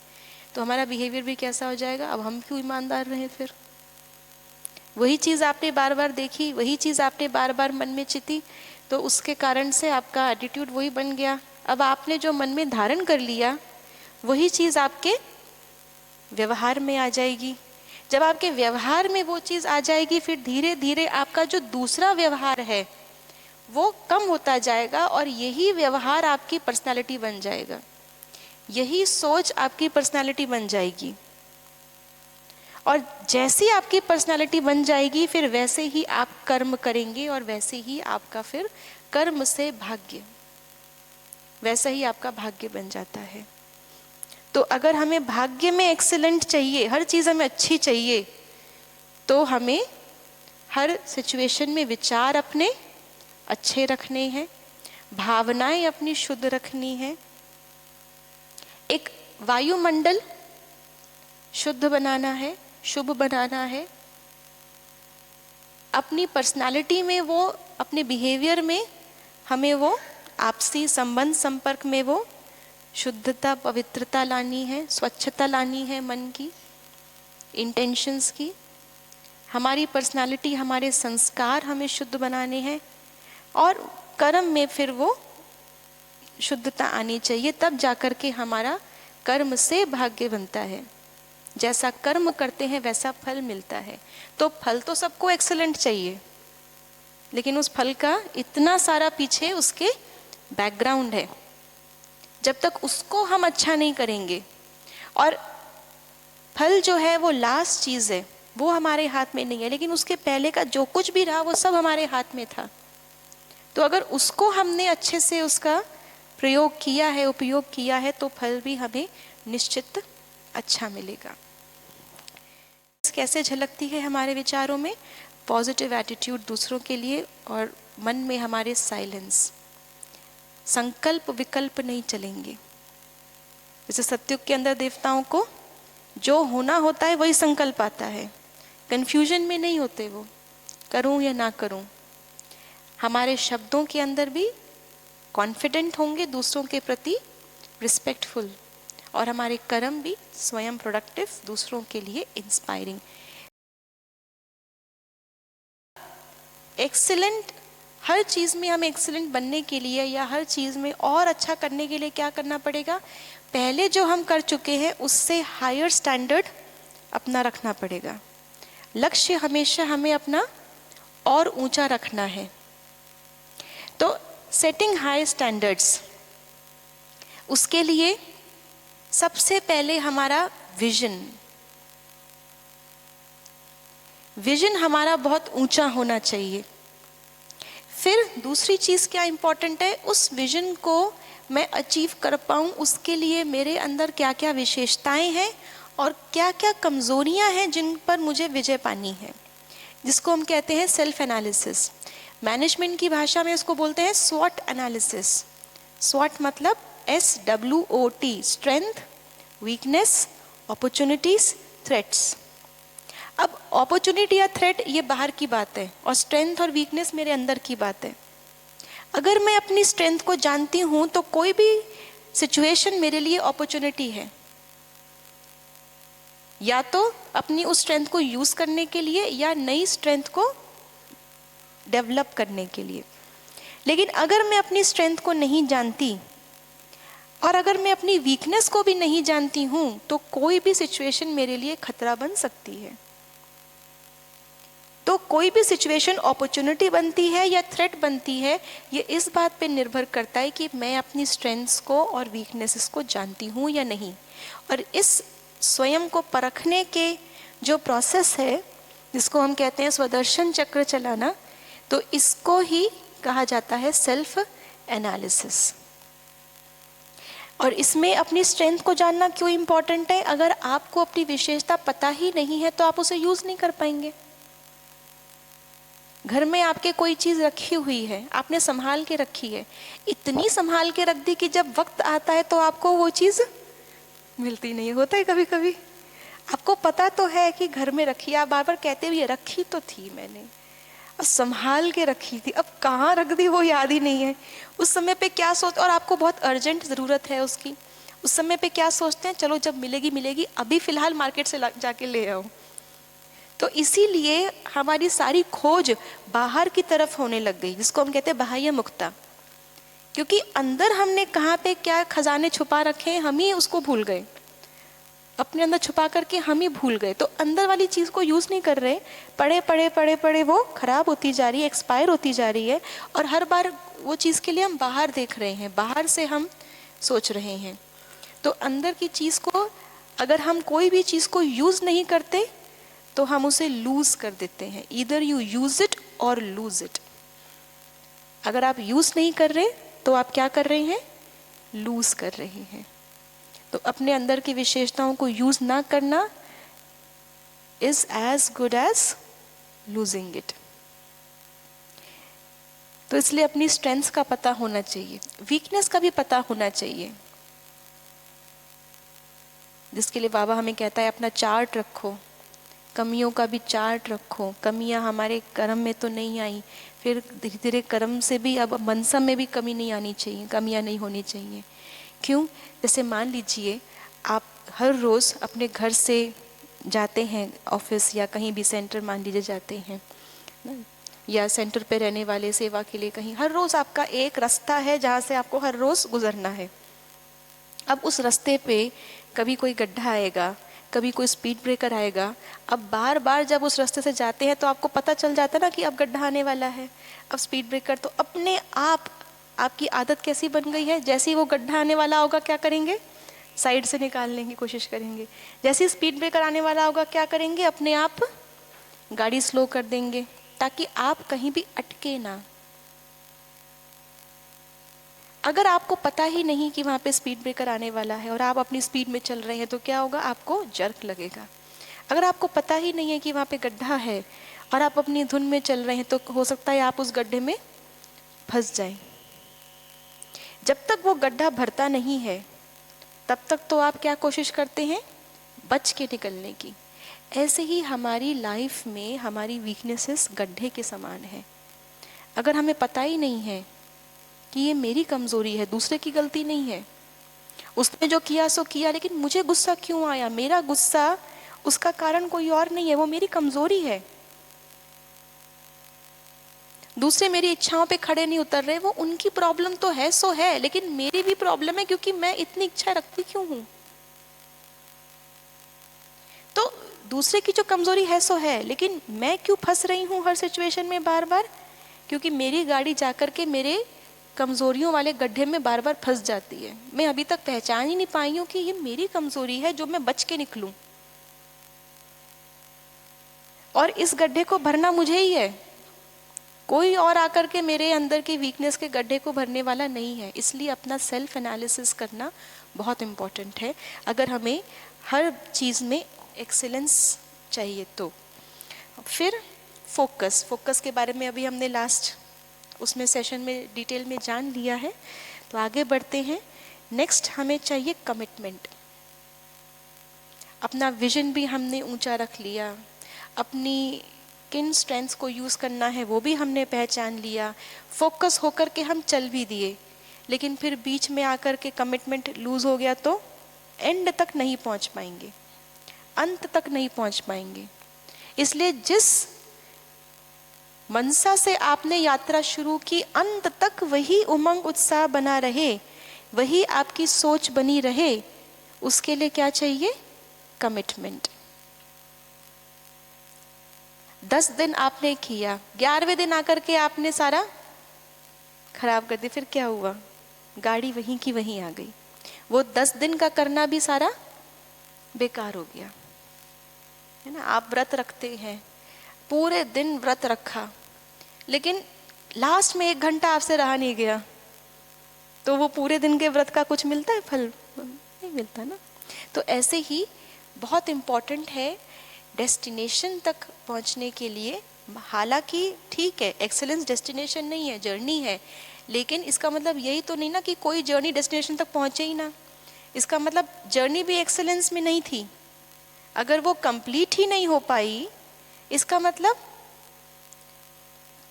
तो हमारा बिहेवियर भी कैसा हो जाएगा, अब हम क्यों ईमानदार रहें। फिर वही चीज़ आपने बार बार देखी, वही चीज़ आपने बार बार मन में चिती, तो उसके कारण से आपका एटीट्यूड वही बन गया। अब आपने जो मन में धारण कर लिया वही चीज़ आपके व्यवहार में आ जाएगी। जब आपके व्यवहार में वो चीज़ आ जाएगी, फिर धीरे धीरे आपका जो दूसरा व्यवहार है वो कम होता जाएगा, और यही व्यवहार आपकी पर्सनालिटी बन जाएगा, यही सोच आपकी पर्सनालिटी बन जाएगी। और जैसी आपकी पर्सनालिटी बन जाएगी फिर वैसे ही आप कर्म करेंगे, और वैसे ही आपका फिर कर्म से भाग्य, वैसा ही आपका भाग्य बन जाता है। तो अगर हमें भाग्य में एक्सीलेंट चाहिए, हर चीज़ हमें अच्छी चाहिए, तो हमें हर सिचुएशन में विचार अपने अच्छे रखने हैं, भावनाएं अपनी शुद्ध रखनी है, एक वायुमंडल शुद्ध बनाना है, शुभ बनाना है, अपनी पर्सनालिटी में वो, अपने बिहेवियर में हमें वो आपसी संबंध संपर्क में वो शुद्धता पवित्रता लानी है, स्वच्छता लानी है मन की, इंटेंशंस की। हमारी पर्सनालिटी, हमारे संस्कार हमें शुद्ध बनाने हैं, और कर्म में फिर वो शुद्धता आनी चाहिए, तब जाकर के हमारा कर्म से भाग्य बनता है। जैसा कर्म करते हैं वैसा फल मिलता है। तो फल तो सबको एक्सीलेंट चाहिए, लेकिन उस फल का इतना सारा पीछे उसके बैकग्राउंड है। जब तक उसको हम अच्छा नहीं करेंगे, और फल जो है वो लास्ट चीज़ है, वो हमारे हाथ में नहीं है, लेकिन उसके पहले का जो कुछ भी रहा वो सब हमारे हाथ में था। तो अगर उसको हमने अच्छे से उसका प्रयोग किया है, उपयोग किया है, तो फल भी हमें निश्चित अच्छा मिलेगा। कैसे झलकती है हमारे विचारों में? पॉजिटिव एटीट्यूड दूसरों के लिए, और मन में हमारे साइलेंस, संकल्प विकल्प नहीं चलेंगे। जैसे सतयुग के अंदर देवताओं को जो होना होता है वही संकल्प आता है, कंफ्यूजन में नहीं होते वो, करूं या ना करूं। हमारे शब्दों के अंदर भी कॉन्फिडेंट होंगे, दूसरों के प्रति रिस्पेक्टफुल, और हमारे कर्म भी स्वयं प्रोडक्टिव, दूसरों के लिए इंस्पायरिंग। एक्सीलेंट, हर चीज़ में हम एक्सीलेंट बनने के लिए या हर चीज़ में और अच्छा करने के लिए क्या करना पड़ेगा? पहले जो हम कर चुके हैं उससे हायर स्टैंडर्ड अपना रखना पड़ेगा। लक्ष्य हमेशा हमें अपना और ऊंचा रखना है। तो सेटिंग हाई स्टैंडर्ड्स, उसके लिए सबसे पहले हमारा विजन हमारा बहुत ऊंचा होना चाहिए। फिर दूसरी चीज़ क्या इम्पोर्टेंट है, उस विजन को मैं अचीव कर पाऊँ उसके लिए मेरे अंदर क्या क्या विशेषताएं हैं और क्या क्या कमज़ोरियां हैं जिन पर मुझे विजय पानी है, जिसको हम कहते हैं सेल्फ एनालिसिस। मैनेजमेंट की भाषा में इसको बोलते हैं स्वॉट एनालिसिस। स्वॉट मतलब SWOT, strength, weakness, opportunities, threats. अब अपॉर्चुनिटी या थ्रेट ये बाहर की बात है, और स्ट्रेंथ और वीकनेस मेरे अंदर की बात है। अगर मैं अपनी स्ट्रेंथ को जानती हूँ तो कोई भी सिचुएशन मेरे लिए अपॉर्चुनिटी है, या तो अपनी उस स्ट्रेंथ को यूज करने के लिए या नई स्ट्रेंथ को डेवलप करने के लिए। लेकिन अगर मैं अपनी स्ट्रेंथ को नहीं जानती और अगर मैं अपनी वीकनेस को भी नहीं जानती हूँ तो कोई भी सिचुएशन मेरे लिए खतरा बन सकती है। तो तो कोई भी सिचुएशन अपॉर्चुनिटी बनती है या थ्रेट बनती है, ये इस बात पे निर्भर करता है कि मैं अपनी स्ट्रेंथ्स को और वीकनेसेस को जानती हूँ या नहीं। और इस स्वयं को परखने के जो प्रोसेस है, जिसको हम कहते हैं स्वदर्शन चक्र चलाना, तो इसको ही कहा जाता है सेल्फ एनालिसिस। और इसमें अपनी स्ट्रेंथ को जानना क्यों इम्पॉर्टेंट है? अगर आपको अपनी विशेषता पता ही नहीं है तो आप उसे यूज नहीं कर पाएंगे। घर में आपके कोई चीज रखी हुई है, आपने संभाल के रखी है, इतनी संभाल के रख दी कि जब वक्त आता है तो आपको वो चीज मिलती नहीं। होता है कभी कभी, आपको पता तो है कि घर में रखी है, आप बार बार कहते हुए रखी तो थी मैंने, अब संभाल के रखी थी, अब कहाँ रख दी वो याद ही नहीं है। उस समय पे क्या सोच, और आपको बहुत अर्जेंट ज़रूरत है उसकी, उस समय पे क्या सोचते हैं, चलो जब मिलेगी मिलेगी, अभी फ़िलहाल मार्केट से जाके ले आओ। तो इसीलिए हमारी सारी खोज बाहर की तरफ होने लग गई, जिसको हम कहते हैं बाह्य मुक्ता, क्योंकि अंदर हमने कहाँ पे क्या खजाने छुपा रखे हैं हम ही उसको भूल गए, अपने अंदर छुपा करके हम ही भूल गए। तो अंदर वाली चीज़ को यूज़ नहीं कर रहे, पढ़े पढ़े पढ़े पढ़े वो खराब होती जा रही है, एक्सपायर होती जा रही है, और हर बार वो चीज़ के लिए हम बाहर देख रहे हैं, बाहर से हम सोच रहे हैं। तो अंदर की चीज़ को अगर हम कोई भी चीज़ को यूज़ नहीं करते तो हम उसे लूज़ कर देते हैं। ईदर यू यूज़ इट और लूज़ इट। अगर आप यूज़ नहीं कर रहे तो आप क्या कर रहे हैं, लूज़ कर रहे हैं। तो अपने अंदर की विशेषताओं को यूज ना करना is as good as losing it. तो इसलिए अपनी स्ट्रेंथ्स का पता होना चाहिए, वीकनेस का भी पता होना चाहिए, जिसके लिए बाबा हमें कहता है अपना चार्ट रखो, कमियों का भी चार्ट रखो। कमियां हमारे कर्म में तो नहीं आई, फिर धीरे धीरे कर्म से भी अब मनसा में भी कमी नहीं आनी चाहिए, कमियां नहीं होनी चाहिए। क्यों? जैसे मान लीजिए आप हर रोज़ अपने घर से जाते हैं ऑफिस या कहीं भी सेंटर मान लीजिए जाते हैं ना, या सेंटर पे रहने वाले सेवा के लिए कहीं, हर रोज़ आपका एक रास्ता है जहाँ से आपको हर रोज़ गुजरना है। अब उस रास्ते पे कभी कोई गड्ढा आएगा, कभी कोई स्पीड ब्रेकर आएगा। अब बार बार जब उस रास्ते से जाते हैं तो आपको पता चल जाता है ना कि अब गड्ढा आने वाला है, अब स्पीड ब्रेकर। तो अपने आप आपकी आदत कैसी बन गई है, जैसे ही वो गड्ढा आने वाला होगा क्या करेंगे, साइड से निकालने की कोशिश करेंगे। जैसे ही स्पीड ब्रेकर आने वाला होगा क्या करेंगे, अपने आप गाड़ी स्लो कर देंगे ताकि आप कहीं भी अटके ना। अगर आपको पता ही नहीं कि वहाँ पे स्पीड ब्रेकर आने वाला है और आप अपनी स्पीड में चल रहे हैं तो क्या होगा, आपको जर्क लगेगा। अगर आपको पता ही नहीं है कि वहाँ पे गड्ढा है और आप अपनी धुन में चल रहे हैं तो हो सकता है आप उस गड्ढे में फंस जाएं। जब तक वो गड्ढा भरता नहीं है तब तक तो आप क्या कोशिश करते हैं, बच के निकलने की। ऐसे ही हमारी लाइफ में हमारी वीकनेसेस गड्ढे के समान है। अगर हमें पता ही नहीं है कि ये मेरी कमज़ोरी है, दूसरे की गलती नहीं है, उसने जो किया सो किया, लेकिन मुझे गुस्सा क्यों आया, मेरा गुस्सा उसका कारण कोई और नहीं है, वो मेरी कमज़ोरी है। दूसरे मेरी इच्छाओं पे खड़े नहीं उतर रहे, वो उनकी प्रॉब्लम तो है सो है, लेकिन मेरी भी प्रॉब्लम है क्योंकि मैं इतनी इच्छा रखती क्यों हूं। तो दूसरे की जो कमजोरी है सो है, लेकिन मैं क्यों फंस रही हूं हर सिचुएशन में बार बार, क्योंकि मेरी गाड़ी जाकर के मेरे कमजोरियों वाले गड्ढे में बार बार फंस जाती है। मैं अभी तक पहचान ही नहीं पाई हूं कि ये मेरी कमजोरी है जो मैं बच के निकलूं, और इस गड्ढे को भरना मुझे ही है, कोई और आकर के मेरे अंदर के वीकनेस के गड्ढे को भरने वाला नहीं है। इसलिए अपना सेल्फ एनालिसिस करना बहुत इम्पॉर्टेंट है अगर हमें हर चीज़ में एक्सीलेंस चाहिए तो। फिर फोकस के बारे में अभी हमने लास्ट उसमें सेशन में डिटेल में जान लिया है, तो आगे बढ़ते हैं। नेक्स्ट हमें चाहिए कमिटमेंट। अपना विजन भी हमने ऊंचा रख लिया, अपनी किन स्ट्रेंथ्स को यूज़ करना है वो भी हमने पहचान लिया, फोकस होकर के हम चल भी दिए, लेकिन फिर बीच में आकर के कमिटमेंट लूज हो गया तो एंड तक नहीं पहुंच पाएंगे, अंत तक नहीं पहुंच पाएंगे। इसलिए जिस मनसा से आपने यात्रा शुरू की, अंत तक वही उमंग उत्साह बना रहे, वही आपकी सोच बनी रहे, उसके लिए क्या चाहिए, कमिटमेंट। 10 दिन आपने किया, 11वें दिन आकर के आपने सारा खराब कर दिया, फिर क्या हुआ? गाड़ी वहीं की वहीं आ गई। वो 10 दिन का करना भी सारा बेकार हो गया, है ना। आप व्रत रखते हैं, पूरे दिन व्रत रखा, लेकिन लास्ट में 1 घंटा आपसे रहा नहीं गया, तो वो पूरे दिन के व्रत का कुछ मिलता है फल? नहीं मिलता ना। तो ऐसे ही बहुत इम्पॉर्टेंट है डेस्टिनेशन तक पहुंचने के लिए। हालांकि ठीक है, एक्सेलेंस डेस्टिनेशन नहीं है, जर्नी है, लेकिन इसका मतलब यही तो नहीं ना कि कोई जर्नी डेस्टिनेशन तक पहुंचे ही ना। इसका मतलब जर्नी भी एक्सेलेंस में नहीं थी। अगर वो कंप्लीट ही नहीं हो पाई, इसका मतलब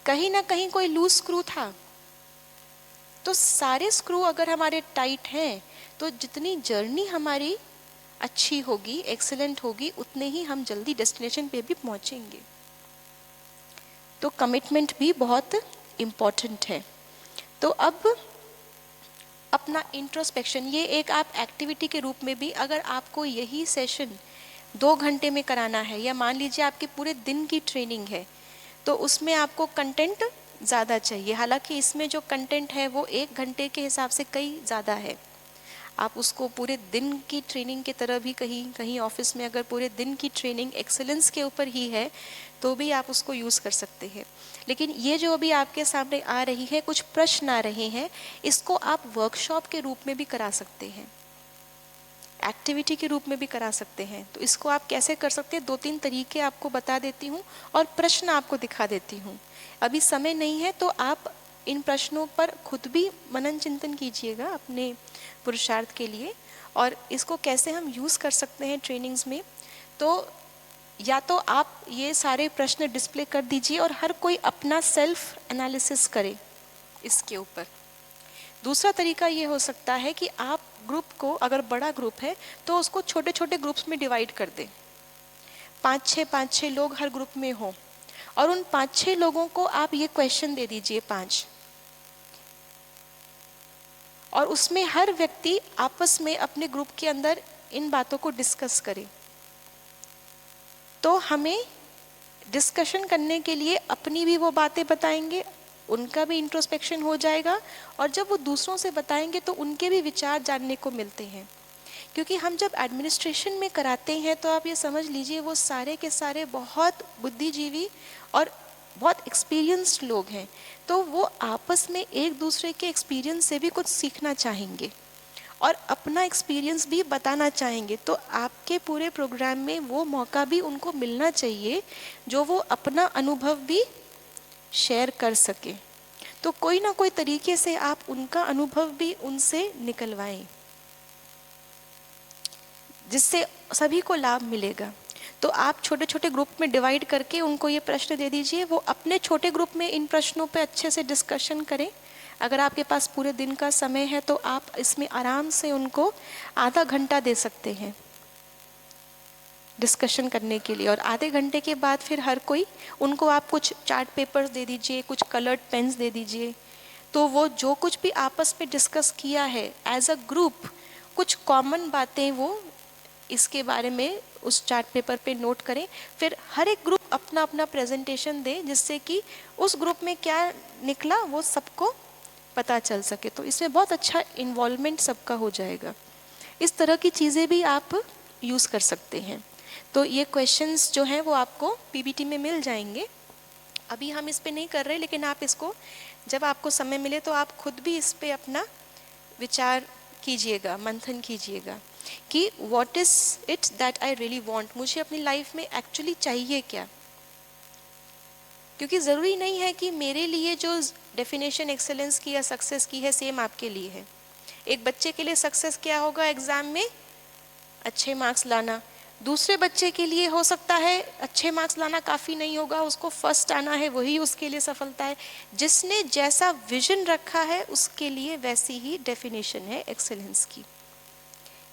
कहीं ना कहीं कोई लूज स्क्रू था। तो सारे स्क्रू अगर हमारे टाइट हैं, तो जितनी जर्नी हमारी अच्छी होगी, एक्सेलेंट होगी, उतने ही हम जल्दी डेस्टिनेशन पे भी पहुंचेंगे। तो कमिटमेंट भी बहुत इम्पॉर्टेंट है। तो अब अपना इंट्रोस्पेक्शन, ये एक आप एक्टिविटी के रूप में भी, अगर आपको यही सेशन 2 घंटे में कराना है, या मान लीजिए आपके पूरे दिन की ट्रेनिंग है, तो उसमें आपको कंटेंट ज़्यादा चाहिए। हालांकि इसमें जो कंटेंट है वो 1 घंटे के हिसाब से कई ज़्यादा है। आप उसको पूरे दिन की ट्रेनिंग की तरह भी, कहीं ऑफिस में अगर पूरे दिन की ट्रेनिंग एक्सेलेंस के ऊपर ही है, तो भी आप उसको यूज़ कर सकते हैं। लेकिन ये जो अभी आपके सामने आ रही है, कुछ प्रश्न आ रहे हैं, इसको आप वर्कशॉप के रूप में भी करा सकते हैं, एक्टिविटी के रूप में भी करा सकते हैं। तो इसको आप कैसे कर सकते हैं, 2-3 तरीके आपको बता देती हूँ और प्रश्न आपको दिखा देती हूँ। अभी समय नहीं है, तो आप इन प्रश्नों पर खुद भी मनन चिंतन कीजिएगा अपने पुरुषार्थ के लिए, और इसको कैसे हम यूज़ कर सकते हैं ट्रेनिंग्स में। तो या तो आप ये सारे प्रश्न डिस्प्ले कर दीजिए और हर कोई अपना सेल्फ एनालिसिस करे इसके ऊपर। दूसरा तरीका ये हो सकता है कि आप ग्रुप को, अगर बड़ा ग्रुप है तो उसको छोटे छोटे ग्रुप्स में डिवाइड कर दें। 5-6 लोग हर ग्रुप में हो, और उन 5-6 लोगों को आप ये क्वेश्चन दे दीजिए 5, और उसमें हर व्यक्ति आपस में अपने ग्रुप के अंदर इन बातों को डिस्कस करे। तो हमें डिस्कशन करने के लिए अपनी भी वो बातें बताएंगे, उनका भी इंट्रोस्पेक्शन हो जाएगा, और जब वो दूसरों से बताएंगे तो उनके भी विचार जानने को मिलते हैं। क्योंकि हम जब एडमिनिस्ट्रेशन में कराते हैं, तो आप ये समझ लीजिए वो सारे के सारे बहुत बुद्धिजीवी और बहुत एक्सपीरियंस्ड लोग हैं। तो वो आपस में एक दूसरे के एक्सपीरियंस से भी कुछ सीखना चाहेंगे और अपना एक्सपीरियंस भी बताना चाहेंगे। तो आपके पूरे प्रोग्राम में वो मौका भी उनको मिलना चाहिए, जो वो अपना अनुभव भी शेयर कर सके। तो कोई ना कोई तरीके से आप उनका अनुभव भी उनसे निकलवाएं, जिससे सभी को लाभ मिलेगा। तो आप छोटे छोटे ग्रुप में डिवाइड करके उनको ये प्रश्न दे दीजिए, वो अपने छोटे ग्रुप में इन प्रश्नों पे अच्छे से डिस्कशन करें। अगर आपके पास पूरे दिन का समय है तो आप इसमें आराम से उनको आधा घंटा दे सकते हैं डिस्कशन करने के लिए, और आधे घंटे के बाद फिर हर कोई, उनको आप कुछ चार्ट पेपर्स दे दीजिए, कुछ कलर्ड पेन्स दे दीजिए। तो वो जो कुछ भी आपस में डिस्कस किया है एज अ ग्रुप, कुछ कॉमन बातें वो इसके बारे में उस चार्ट पेपर पे नोट करें। फिर हर एक ग्रुप अपना अपना प्रेजेंटेशन दे, जिससे कि उस ग्रुप में क्या निकला वो सबको पता चल सके। तो इसमें बहुत अच्छा इन्वॉल्वमेंट सबका हो जाएगा। इस तरह की चीज़ें भी आप यूज़ कर सकते हैं। तो ये क्वेश्चंस जो हैं वो आपको पीपीटी में मिल जाएंगे। अभी हम इस पे नहीं कर रहे, लेकिन आप इसको जब आपको समय मिले तो आप खुद भी इस पे अपना विचार कीजिएगा, मंथन कीजिएगा कि what is it that I really want, मुझे अपनी लाइफ में एक्चुअली चाहिए क्या। क्योंकि ज़रूरी नहीं है कि मेरे लिए जो डेफिनेशन एक्सेलेंस की या सक्सेस की है सेम आपके लिए है। एक बच्चे के लिए सक्सेस क्या होगा, एग्ज़ाम में अच्छे मार्क्स लाना। दूसरे बच्चे के लिए हो सकता है अच्छे मार्क्स लाना काफ़ी नहीं होगा, उसको फर्स्ट आना है, वही उसके लिए सफलता है। जिसने जैसा विजन रखा है उसके लिए वैसी ही डेफिनेशन है एक्सेलेंस की।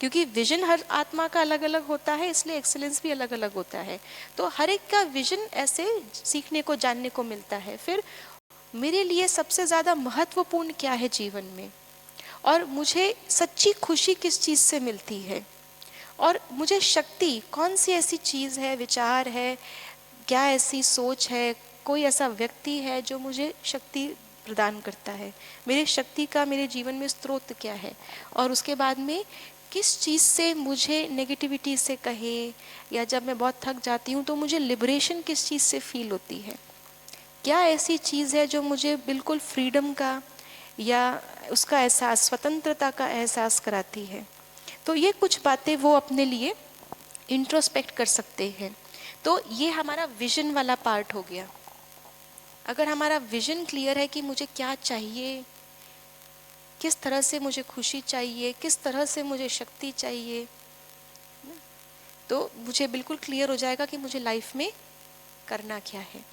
क्योंकि विजन हर आत्मा का अलग अलग होता है, इसलिए एक्सेलेंस भी अलग अलग होता है। तो हर एक का विजन ऐसे सीखने को, जानने को मिलता है। फिर मेरे लिए सबसे ज़्यादा महत्वपूर्ण क्या है जीवन में, और मुझे सच्ची खुशी किस चीज़ से मिलती है, और मुझे शक्ति कौन सी ऐसी चीज़ है, विचार है, क्या ऐसी सोच है, कोई ऐसा व्यक्ति है जो मुझे शक्ति प्रदान करता है, मेरे शक्ति का मेरे जीवन में स्रोत क्या है, और उसके बाद में किस चीज़ से मुझे नेगेटिविटी से कहे, या जब मैं बहुत थक जाती हूँ तो मुझे लिबरेशन किस चीज़ से फील होती है, क्या ऐसी चीज़ है जो मुझे बिल्कुल फ्रीडम का या उसका एहसास, स्वतंत्रता का एहसास कराती है। तो ये कुछ बातें वो अपने लिए इंट्रोस्पेक्ट कर सकते हैं। तो ये हमारा विजन वाला पार्ट हो गया। अगर हमारा विजन क्लियर है कि मुझे क्या चाहिए, किस तरह से मुझे खुशी चाहिए, किस तरह से मुझे शक्ति चाहिए, तो मुझे बिल्कुल क्लियर हो जाएगा कि मुझे लाइफ में करना क्या है।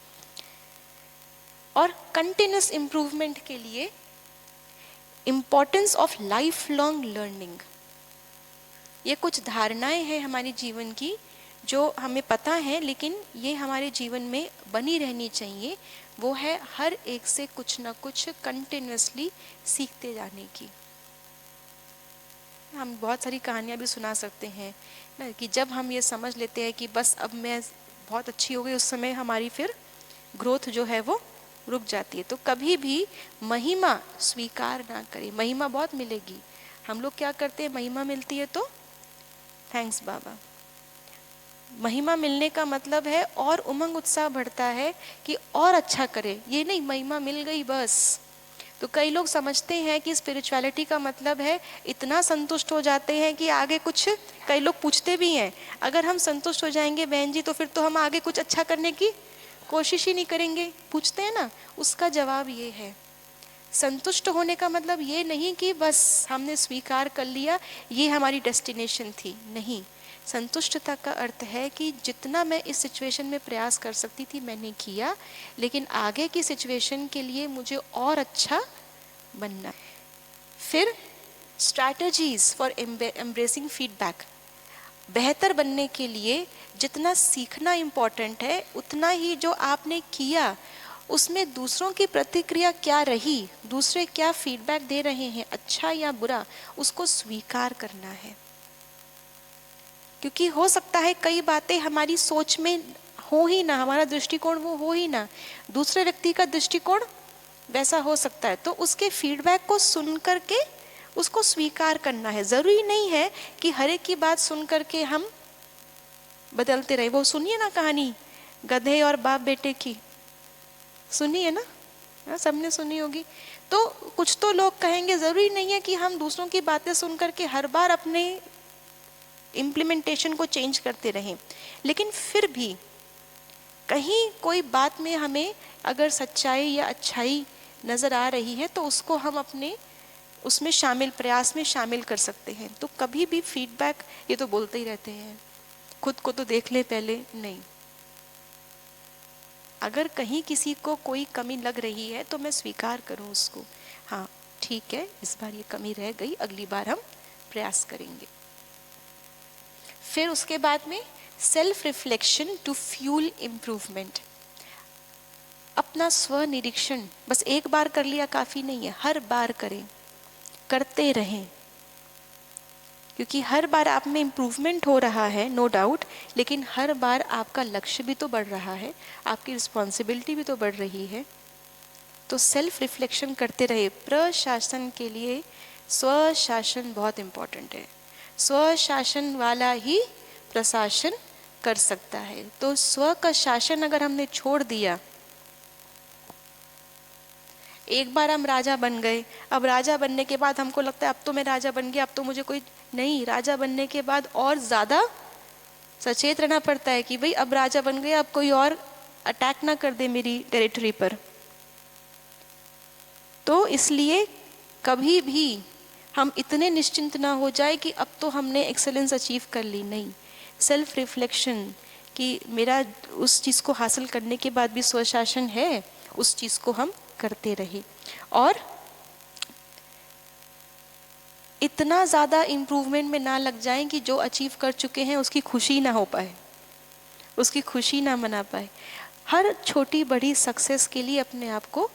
और कंटिन्यूस इम्प्रूवमेंट के लिए importance of life long learning, ये कुछ धारणाएं हैं हमारे जीवन की जो हमें पता है, लेकिन ये हमारे जीवन में बनी रहनी चाहिए। वो है हर एक से कुछ ना कुछ कंटिन्यूसली सीखते जाने की। हम बहुत सारी कहानियाँ भी सुना सकते हैं ना, कि जब हम ये समझ लेते हैं कि बस अब मैं बहुत अच्छी हो गई, उस समय हमारी फिर ग्रोथ जो है वो रुक जाती है। तो कभी भी महिमा स्वीकार ना करें। महिमा बहुत मिलेगी, हम लोग क्या करते हैं, महिमा मिलती है तो थैंक्स बाबा। महिमा मिलने का मतलब है और उमंग उत्साह बढ़ता है कि और अच्छा करे, ये नहीं महिमा मिल गई बस। तो कई लोग समझते हैं कि स्पिरिचुअलिटी का मतलब है, इतना संतुष्ट हो जाते हैं कि आगे कुछ, कई लोग पूछते भी हैं, अगर हम संतुष्ट हो जाएंगे बहन जी तो फिर तो हम आगे कुछ अच्छा करने की कोशिश ही नहीं करेंगे, पूछते हैं ना। उसका जवाब ये है, संतुष्ट होने का मतलब ये नहीं कि बस हमने स्वीकार कर लिया, ये हमारी डेस्टिनेशन थी, नहीं। संतुष्टता का अर्थ है कि जितना मैं इस सिचुएशन में प्रयास कर सकती थी मैंने किया, लेकिन आगे की सिचुएशन के लिए मुझे और अच्छा बनना। फिर स्ट्रैटेजीज फॉर एम्ब्रेसिंग फीडबैक, बेहतर बनने के लिए जितना सीखना इम्पोर्टेंट है, उतना ही जो आपने किया उसमें दूसरों की प्रतिक्रिया क्या रही, दूसरे क्या फीडबैक दे रहे हैं, अच्छा या बुरा, उसको स्वीकार करना है। क्योंकि हो सकता है कई बातें हमारी सोच में हो ही ना, हमारा दृष्टिकोण वो हो ही ना, दूसरे व्यक्ति का दृष्टिकोण वैसा हो सकता है। तो उसके फीडबैक को सुन करके उसको स्वीकार करना है। ज़रूरी नहीं है कि हर एक की बात सुन करके हम बदलते रहे। वो सुनिए ना कहानी गधे और बाप बेटे की, सुनिए ना, सबने सुनी होगी। तो कुछ तो लोग कहेंगे, ज़रूरी नहीं है कि हम दूसरों की बातें सुन करके हर बार अपने इम्प्लीमेंटेशन को चेंज करते रहें, लेकिन फिर भी कहीं कोई बात में हमें अगर सच्चाई या अच्छाई नज़र आ रही है तो उसको हम अपने उसमें शामिल, प्रयास में शामिल कर सकते हैं। तो कभी भी फीडबैक, ये तो बोलते ही रहते हैं खुद को तो देख ले पहले, नहीं। अगर कहीं किसी को कोई कमी लग रही है तो मैं स्वीकार करूं उसको, हाँ ठीक है इस बार ये कमी रह गई, अगली बार हम प्रयास करेंगे। फिर उसके बाद में self reflection to fuel improvement, अपना स्व निरीक्षण बस एक बार कर लिया काफ़ी नहीं है, हर बार करें, करते रहें। क्योंकि हर बार आप में इम्प्रूवमेंट हो रहा है नो डाउट, लेकिन हर बार आपका लक्ष्य भी तो बढ़ रहा है, आपकी रिस्पॉन्सिबिलिटी भी तो बढ़ रही है। तो सेल्फ रिफ्लेक्शन करते रहे। प्रशासन के लिए स्वशासन बहुत इम्पॉर्टेंट है। स्वशासन वाला ही प्रशासन कर सकता है। तो स्व का शासन अगर हमने छोड़ दिया, एक बार हम राजा बन गए, अब राजा बनने के बाद हमको लगता है अब तो मैं राजा बन गया, अब तो मुझे कोई नहीं, राजा बनने के बाद और ज़्यादा सचेत रहना पड़ता है कि भाई अब राजा बन गया, अब कोई और अटैक ना कर दे मेरी टेरिटरी पर। तो इसलिए कभी भी हम इतने निश्चिंत ना हो जाए कि अब तो हमने एक्सेलेंस अचीव कर ली, नहीं। सेल्फ रिफ्लेक्शन कि मेरा उस चीज़ को हासिल करने के बाद भी स्वशासन है, उस चीज़ को हम करते रहे। और इतना ज़्यादा इम्प्रूवमेंट में ना लग जाएं कि जो अचीव कर चुके हैं उसकी खुशी ना हो पाए, उसकी खुशी ना मना पाए। हर छोटी बड़ी सक्सेस के लिए अपने आप को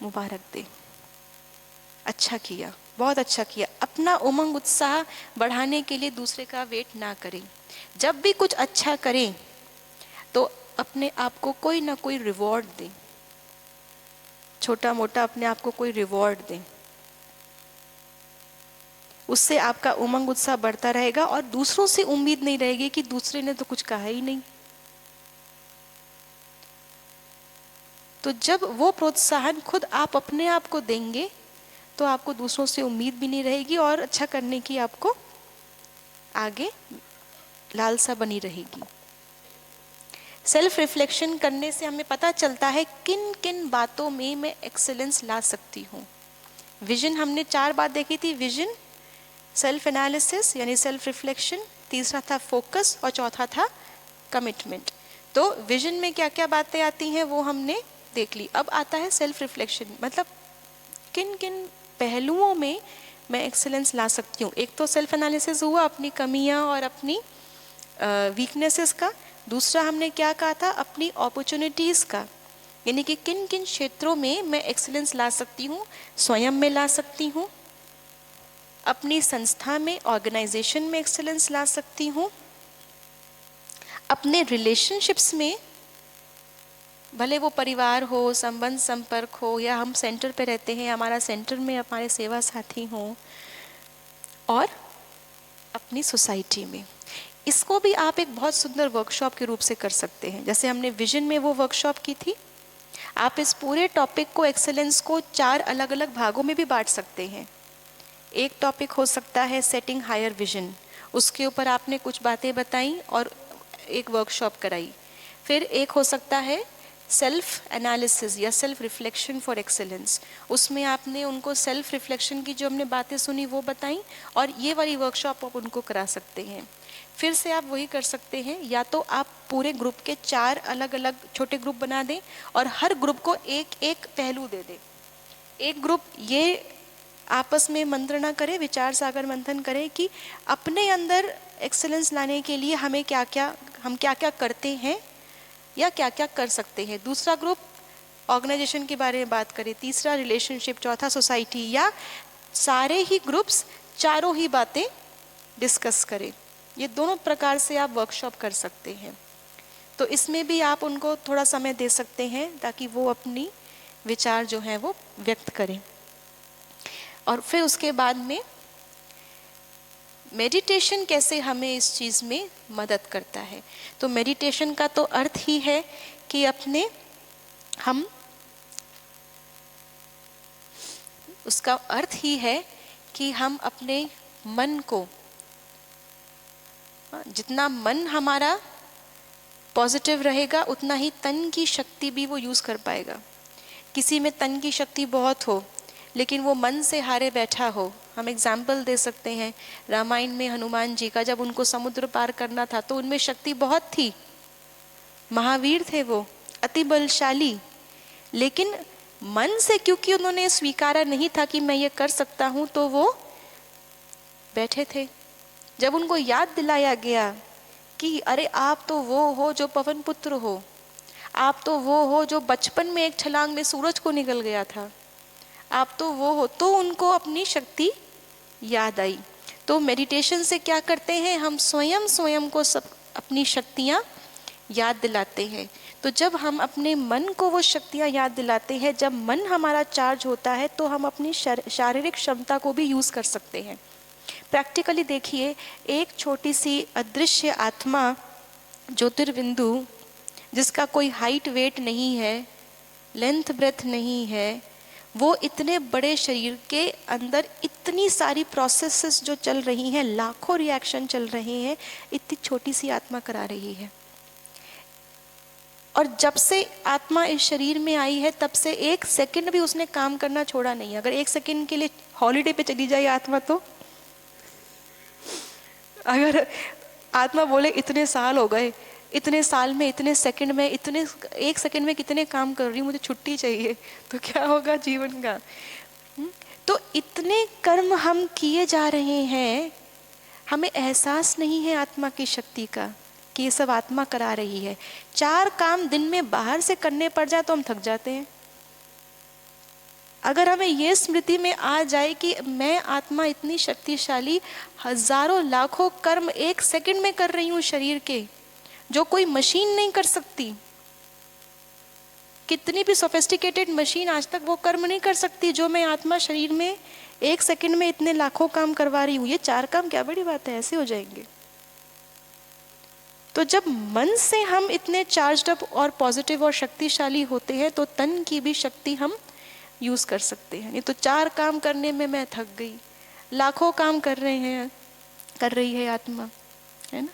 मुबारक दें, अच्छा किया, बहुत अच्छा किया। अपना उमंग उत्साह बढ़ाने के लिए दूसरे का वेट ना करें। जब भी कुछ अच्छा करें तो अपने आप को कोई ना कोई रिवॉर्ड दें, छोटा मोटा अपने आप को कोई रिवॉर्ड दें। उससे आपका उमंग उत्साह बढ़ता रहेगा और दूसरों से उम्मीद नहीं रहेगी कि दूसरे ने तो कुछ कहा ही नहीं। तो जब वो प्रोत्साहन खुद आप अपने आप को देंगे तो आपको दूसरों से उम्मीद भी नहीं रहेगी और अच्छा करने की आपको आगे लालसा बनी रहेगी। सेल्फ रिफ्लेक्शन करने से हमें पता चलता है किन किन बातों में मैं एक्सेलेंस ला सकती हूँ। विजन हमने 4 बात देखी थी, विजन, सेल्फ एनालिसिस यानी सेल्फ रिफ्लेक्शन, तीसरा था फोकस और चौथा था कमिटमेंट। तो विजन में क्या क्या बातें आती हैं वो हमने देख ली। अब आता है सेल्फ रिफ्लेक्शन, मतलब किन किन पहलुओं में मैं एक्सेलेंस ला सकती हूँ। एक तो सेल्फ एनालिसिस हुआ अपनी कमियाँ और अपनी वीकनेसेस का। दूसरा हमने क्या कहा था, अपनी अपॉर्चुनिटीज़ का, यानी कि किन किन क्षेत्रों में मैं एक्सेलेंस ला सकती हूँ, स्वयं में ला सकती हूँ, अपनी संस्था में, ऑर्गेनाइजेशन में एक्सेलेंस ला सकती हूँ, अपने रिलेशनशिप्स में, भले वो परिवार हो, संबंध संपर्क हो, या हम सेंटर पे रहते हैं, हमारा सेंटर में हमारे सेवा साथी हों, और अपनी सोसाइटी में। इसको भी आप एक बहुत सुंदर वर्कशॉप के रूप से कर सकते हैं। जैसे हमने विजन में वो वर्कशॉप की थी, आप इस पूरे टॉपिक को, एक्सेलेंस को 4 अलग अलग भागों में भी बांट सकते हैं। एक टॉपिक हो सकता है सेटिंग हायर विजन, उसके ऊपर आपने कुछ बातें बताई और एक वर्कशॉप कराई। फिर एक हो सकता है सेल्फ एनालिसिस या सेल्फ रिफ्लेक्शन फॉर एक्सेलेंस, उसमें आपने उनको सेल्फ रिफ्लेक्शन की जो हमने बातें सुनी वो बताई, और ये वाली वर्कशॉप आप उनको करा सकते हैं। फिर से आप वही कर सकते हैं, या तो आप पूरे ग्रुप के 4 अलग अलग छोटे ग्रुप बना दें और हर ग्रुप को एक एक पहलू दे दें। एक ग्रुप ये आपस में मंत्रणा करे, विचार सागर मंथन करे कि अपने अंदर एक्सेलेंस लाने के लिए हम क्या क्या करते हैं या क्या क्या कर सकते हैं। दूसरा ग्रुप ऑर्गेनाइजेशन के बारे में बात करे, तीसरा रिलेशनशिप, चौथा सोसाइटी, या सारे ही ग्रुप्स चारों ही बातें डिस्कस करें। ये दोनों प्रकार से आप वर्कशॉप कर सकते हैं। तो इसमें भी आप उनको थोड़ा समय दे सकते हैं ताकि वो अपनी विचार जो है वो व्यक्त करें। और फिर उसके बाद में मेडिटेशन कैसे हमें इस चीज़ में मदद करता है। तो मेडिटेशन का तो अर्थ ही है कि उसका अर्थ ही है कि हम अपने मन को, जितना मन हमारा पॉजिटिव रहेगा उतना ही तन की शक्ति भी वो यूज़ कर पाएगा। किसी में तन की शक्ति बहुत हो लेकिन वो मन से हारे बैठा हो, हम एग्जाम्पल दे सकते हैं रामायण में हनुमान जी का, जब उनको समुद्र पार करना था तो उनमें शक्ति बहुत थी, महावीर थे वो, अति बलशाली, लेकिन मन से क्योंकि उन्होंने स्वीकारा नहीं था कि मैं ये कर सकता हूँ तो वो बैठे थे। जब उनको याद दिलाया गया कि अरे आप तो वो हो जो पवन पुत्र हो, आप तो वो हो जो बचपन में एक छलांग में सूरज को निकल गया था, आप तो वो हो, तो उनको अपनी शक्ति याद आई। तो मेडिटेशन से क्या करते हैं, हम स्वयं को सब अपनी शक्तियाँ याद दिलाते हैं। तो जब हम अपने मन को वो शक्तियाँ याद दिलाते हैं, जब मन हमारा चार्ज होता है तो हम अपनी शारीरिक क्षमता को भी यूज़ कर सकते हैं। प्रैक्टिकली देखिए, एक छोटी सी अदृश्य आत्मा, ज्योतिर्बिंदु, जिसका कोई हाइट वेट नहीं है, लेंथ ब्रेथ नहीं है, वो इतने बड़े शरीर के अंदर इतनी सारी प्रोसेसेस जो चल रही हैं, लाखों रिएक्शन चल रहे हैं, इतनी छोटी सी आत्मा करा रही है। और जब से आत्मा इस शरीर में आई है तब से 1 सेकंड भी उसने काम करना छोड़ा नहीं। अगर 1 सेकंड के लिए हॉलीडे पे चली जाए आत्मा, तो अगर आत्मा बोले इतने साल हो गए, इतने साल में, इतने सेकंड में, इतने 1 सेकंड में कितने काम कर रही हूँ, मुझे छुट्टी चाहिए, तो क्या होगा जीवन का। तो इतने कर्म हम किए जा रहे हैं, हमें एहसास नहीं है आत्मा की शक्ति का कि ये सब आत्मा करा रही है। 4 काम दिन में बाहर से करने पड़ जाए तो हम थक जाते हैं। अगर हमें ये स्मृति में आ जाए कि मैं आत्मा इतनी शक्तिशाली, हजारों लाखों कर्म 1 सेकंड में कर रही हूँ शरीर के, जो कोई मशीन नहीं कर सकती। कितनी भी सोफिस्टिकेटेड मशीन आज तक वो कर्म नहीं कर सकती जो मैं आत्मा शरीर में 1 सेकंड में इतने लाखों काम करवा रही हूँ। ये 4 काम क्या बड़ी बात है, ऐसे हो जाएंगे। तो जब मन से हम इतने चार्ज्ड अप और पॉजिटिव और शक्तिशाली होते हैं तो तन की भी शक्ति हम यूज कर सकते हैं। नहीं तो 4 काम करने में मैं थक गई, लाखों काम कर रही है आत्मा, है ना।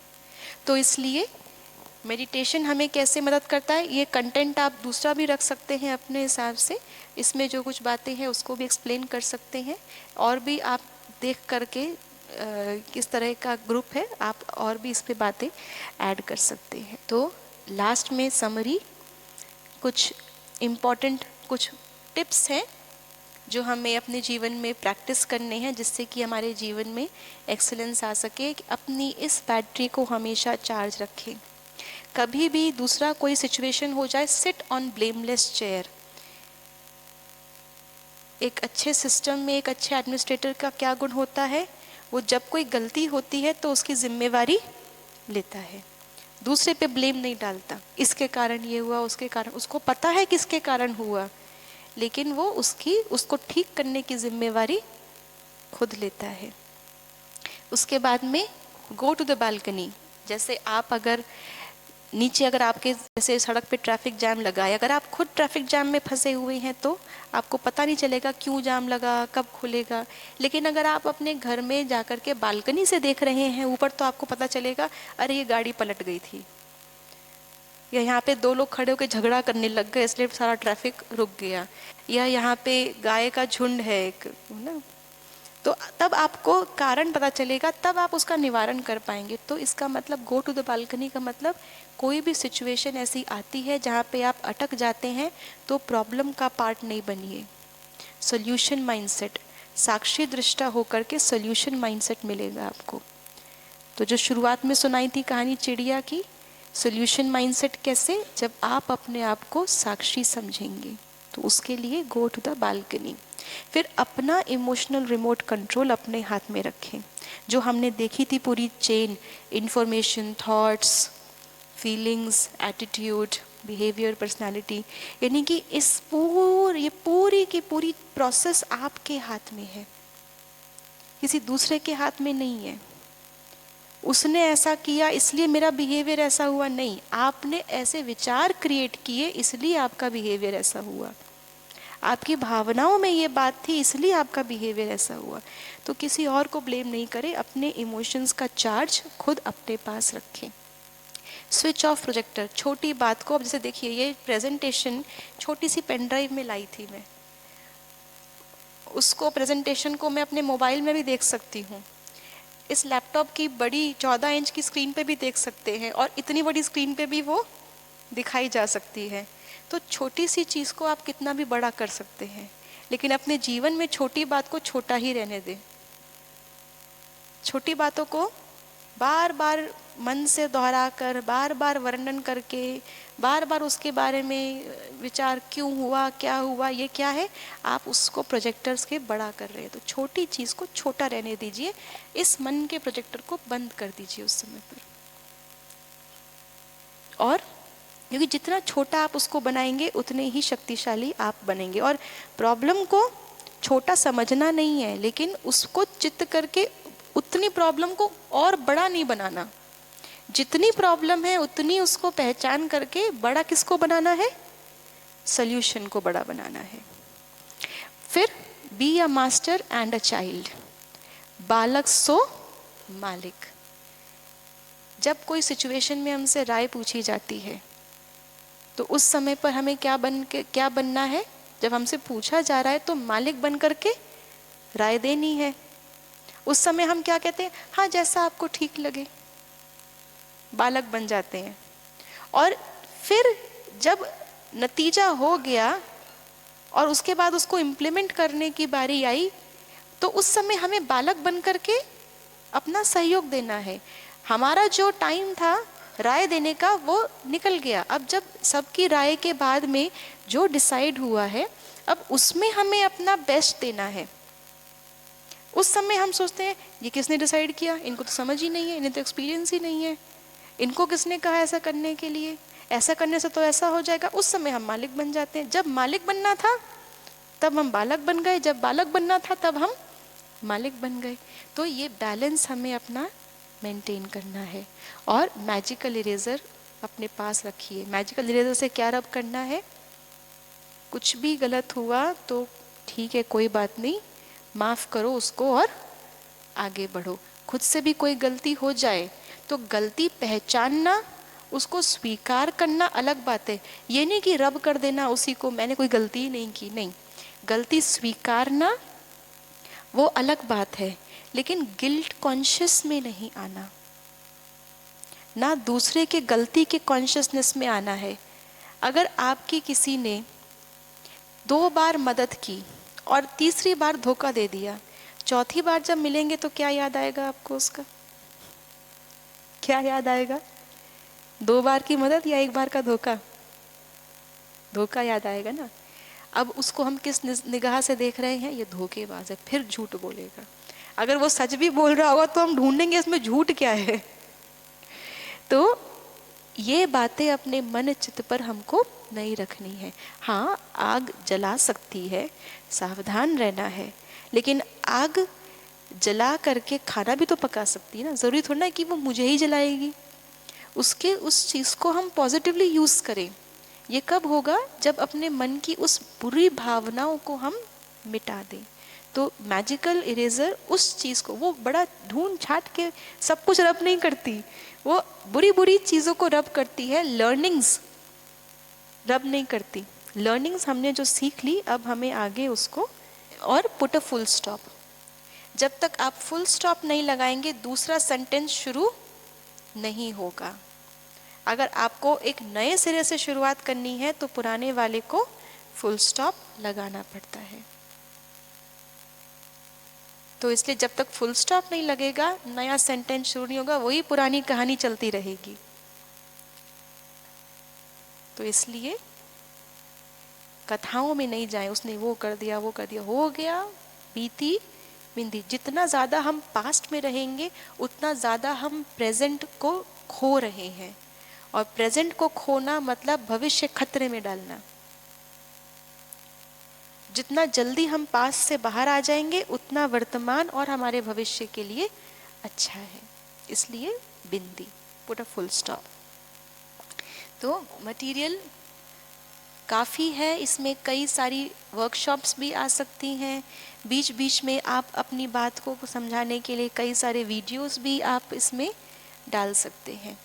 तो इसलिए मेडिटेशन हमें कैसे मदद करता है, ये कंटेंट आप दूसरा भी रख सकते हैं अपने हिसाब से, इसमें जो कुछ बातें हैं उसको भी एक्सप्लेन कर सकते हैं, और भी आप देख करके किस तरह का ग्रुप है आप और भी इस पे बातें ऐड कर सकते हैं। तो लास्ट में समरी, कुछ इम्पॉर्टेंट कुछ टिप्स हैं जो हमें अपने जीवन में प्रैक्टिस करने हैं जिससे कि हमारे जीवन में एक्सीलेंस आ सके। कि अपनी इस बैटरी को हमेशा चार्ज रखें। कभी भी दूसरा कोई सिचुएशन हो जाए, सिट ऑन ब्लेमलेस चेयर। एक अच्छे सिस्टम में एक अच्छे एडमिनिस्ट्रेटर का क्या गुण होता है, वो जब कोई गलती होती है तो उसकी जिम्मेवारी लेता है, दूसरे पे ब्लेम नहीं डालता, इसके कारण ये हुआ, उसके कारण, उसको पता है किसके कारण हुआ, लेकिन वो उसको ठीक करने की जिम्मेवारी खुद लेता है। उसके बाद में गो टू द बालकनी। जैसे आप अगर नीचे, अगर आपके जैसे सड़क पे ट्रैफिक जाम लगा है, अगर आप खुद ट्रैफिक जाम में फंसे हुए हैं तो आपको पता नहीं चलेगा क्यों जाम लगा, कब खुलेगा। लेकिन अगर आप अपने घर में जाकर के बालकनी से देख रहे हैं ऊपर, तो आपको पता चलेगा अरे ये गाड़ी पलट गई थी, या यहाँ पे 2 लोग खड़े होकर झगड़ा करने लग गए इसलिए सारा ट्रैफिक रुक गया, या यहाँ पे गाय का झुंड है एक, ना। तो तब आपको कारण पता चलेगा, तब आप उसका निवारण कर पाएंगे। तो इसका मतलब गो टू द बालकनी का मतलब कोई भी सिचुएशन ऐसी आती है जहाँ पे आप अटक जाते हैं तो प्रॉब्लम का पार्ट नहीं बनिए। सोल्यूशन माइंडसेट, साक्षी दृष्टा होकर के सोल्यूशन माइंडसेट मिलेगा आपको। तो जो शुरुआत में सुनाई थी कहानी चिड़िया की, सोल्यूशन माइंडसेट कैसे, जब आप अपने आप को साक्षी समझेंगे, तो उसके लिए गो टू द बालकनी। फिर अपना इमोशनल रिमोट कंट्रोल अपने हाथ में रखें। जो हमने देखी थी पूरी chain, information, thoughts, feelings, attitude, behaviour, personality, यानी कि ये पूरी की पूरी प्रोसेस आपके हाथ में है, किसी दूसरे के हाथ में नहीं है। उसने ऐसा किया इसलिए मेरा बिहेवियर ऐसा हुआ, नहीं, आपने ऐसे विचार क्रिएट किए इसलिए आपका बिहेवियर ऐसा हुआ, आपकी भावनाओं में ये बात थी इसलिए आपका बिहेवियर ऐसा हुआ। तो किसी और को ब्लेम नहीं करें, अपने इमोशंस का चार्ज खुद अपने पास रखें। स्विच ऑफ प्रोजेक्टर, छोटी बात को, अब जैसे देखिए ये प्रेजेंटेशन छोटी सी पेन ड्राइव में लाई थी मैं, उसको प्रेजेंटेशन को मैं अपने मोबाइल में भी देख सकती हूँ, इस लैपटॉप की बड़ी 14 इंच की स्क्रीन पे भी देख सकते हैं, और इतनी बड़ी स्क्रीन पे भी वो दिखाई जा सकती है। तो छोटी सी चीज़ को आप कितना भी बड़ा कर सकते हैं, लेकिन अपने जीवन में छोटी बात को छोटा ही रहने दें। छोटी बातों को बार बार मन से दोहरा कर, बार बार वर्णन करके, बार बार उसके बारे में विचार, क्यों हुआ, क्या हुआ, ये क्या है, आप उसको प्रोजेक्टर्स के बड़ा कर रहे हैं। तो छोटी चीज़ को छोटा रहने दीजिए, इस मन के प्रोजेक्टर को बंद कर दीजिए उस समय पर। और क्योंकि जितना छोटा आप उसको बनाएंगे उतने ही शक्तिशाली आप बनेंगे। और प्रॉब्लम को छोटा समझना नहीं है, लेकिन उसको चित्त करके उतनी प्रॉब्लम को और बड़ा नहीं बनाना। जितनी प्रॉब्लम है उतनी उसको पहचान करके बड़ा किसको बनाना है, सॉल्यूशन को बड़ा बनाना है। फिर be a master and a child, बालक सो मालिक। जब कोई सिचुएशन में हमसे राय पूछी जाती है तो उस समय पर हमें क्या बनना है, जब हमसे पूछा जा रहा है तो मालिक बन करके राय देनी है। उस समय हम क्या कहते हैं, हाँ जैसा आपको ठीक लगे, बालक बन जाते हैं। और फिर जब नतीजा हो गया और उसके बाद उसको इम्प्लीमेंट करने की बारी आई, तो उस समय हमें बालक बन करके अपना सहयोग देना है। हमारा जो टाइम था राय देने का वो निकल गया। अब जब सबकी राय के बाद में जो डिसाइड हुआ है, अब उसमें हमें अपना बेस्ट देना है। उस समय हम सोचते हैं ये किसने डिसाइड किया, इनको तो समझ ही नहीं है, इन्हें तो एक्सपीरियंस ही नहीं है, इनको किसने कहा ऐसा करने के लिए, ऐसा करने से तो ऐसा हो जाएगा। उस समय हम मालिक बन जाते हैं। जब मालिक बनना था तब हम बालक बन गए, जब बालक बनना था तब हम मालिक बन गए। तो ये बैलेंस हमें अपना मेंटेन करना है। और मैजिकल इरेजर अपने पास रखिए। मैजिकल इरेजर से क्या रब करना है, कुछ भी गलत हुआ तो ठीक है, कोई बात नहीं, माफ़ करो उसको और आगे बढ़ो। खुद से भी कोई गलती हो जाए तो गलती पहचानना, उसको स्वीकार करना अलग बात है। ये नहीं कि रब कर देना उसी को, मैंने कोई गलती ही नहीं की, नहीं। गलती स्वीकारना वो अलग बात है, लेकिन गिल्ट कॉन्शियस में नहीं आना, ना दूसरे के गलती के कॉन्शियसनेस में आना है। अगर आपकी किसी ने 2 बार मदद की और तीसरी बार धोखा दे दिया, चौथी बार जब मिलेंगे तो क्या याद आएगा आपको उसका? क्या याद आएगा? 2 बार की मदद या 1 बार का धोखा? धोखा याद आएगा ना। अब उसको हम किस निगाह से देख रहे हैं, ये धोखेबाज है, फिर झूठ बोलेगा। अगर वो सच भी बोल रहा होगा तो हम ढूंढेंगे इसमें झूठ क्या है। तो ये बातें अपने मन चित्त पर हमको नहीं रखनी है। हाँ, आग जला सकती है, सावधान रहना है, लेकिन आग जला करके खाना भी तो पका सकती है ना। ज़रूरी थोड़ा ना कि वो मुझे ही जलाएगी। उसके उस चीज़ को हम पॉजिटिवली यूज़ करें। ये कब होगा? जब अपने मन की उस बुरी भावनाओं को हम मिटा दें। तो मैजिकल इरेजर उस चीज़ को, वो बड़ा ढूंढ छाट के सब कुछ रब नहीं करती, वो बुरी बुरी चीज़ों को रब करती है, लर्निंग्स रब नहीं करती। लर्निंग्स हमने जो सीख ली, अब हमें आगे उसको, और पुट अ फुल स्टॉप। जब तक आप फुल स्टॉप नहीं लगाएंगे दूसरा सेंटेंस शुरू नहीं होगा। अगर आपको एक नए सिरे से शुरुआत करनी है तो पुराने वाले को फुल स्टॉप लगाना पड़ता है। तो इसलिए जब तक फुल स्टॉप नहीं लगेगा नया सेंटेंस शुरू नहीं होगा, वही पुरानी कहानी चलती रहेगी। तो इसलिए कथाओं में नहीं जाएं, उसने वो कर दिया, वो कर दिया, हो गया, बीती बिंदी। जितना ज़्यादा हम पास्ट में रहेंगे उतना ज़्यादा हम प्रेजेंट को खो रहे हैं, और प्रेजेंट को खोना मतलब भविष्य खतरे में डालना। जितना जल्दी हम पास्ट से बाहर आ जाएंगे उतना वर्तमान और हमारे भविष्य के लिए अच्छा है। इसलिए बिंदी, पुट अ फुल स्टॉप। तो मटेरियल काफ़ी है, इसमें कई सारी वर्कशॉप्स भी आ सकती हैं। बीच बीच में आप अपनी बात को समझाने के लिए कई सारे वीडियोस भी आप इसमें डाल सकते हैं।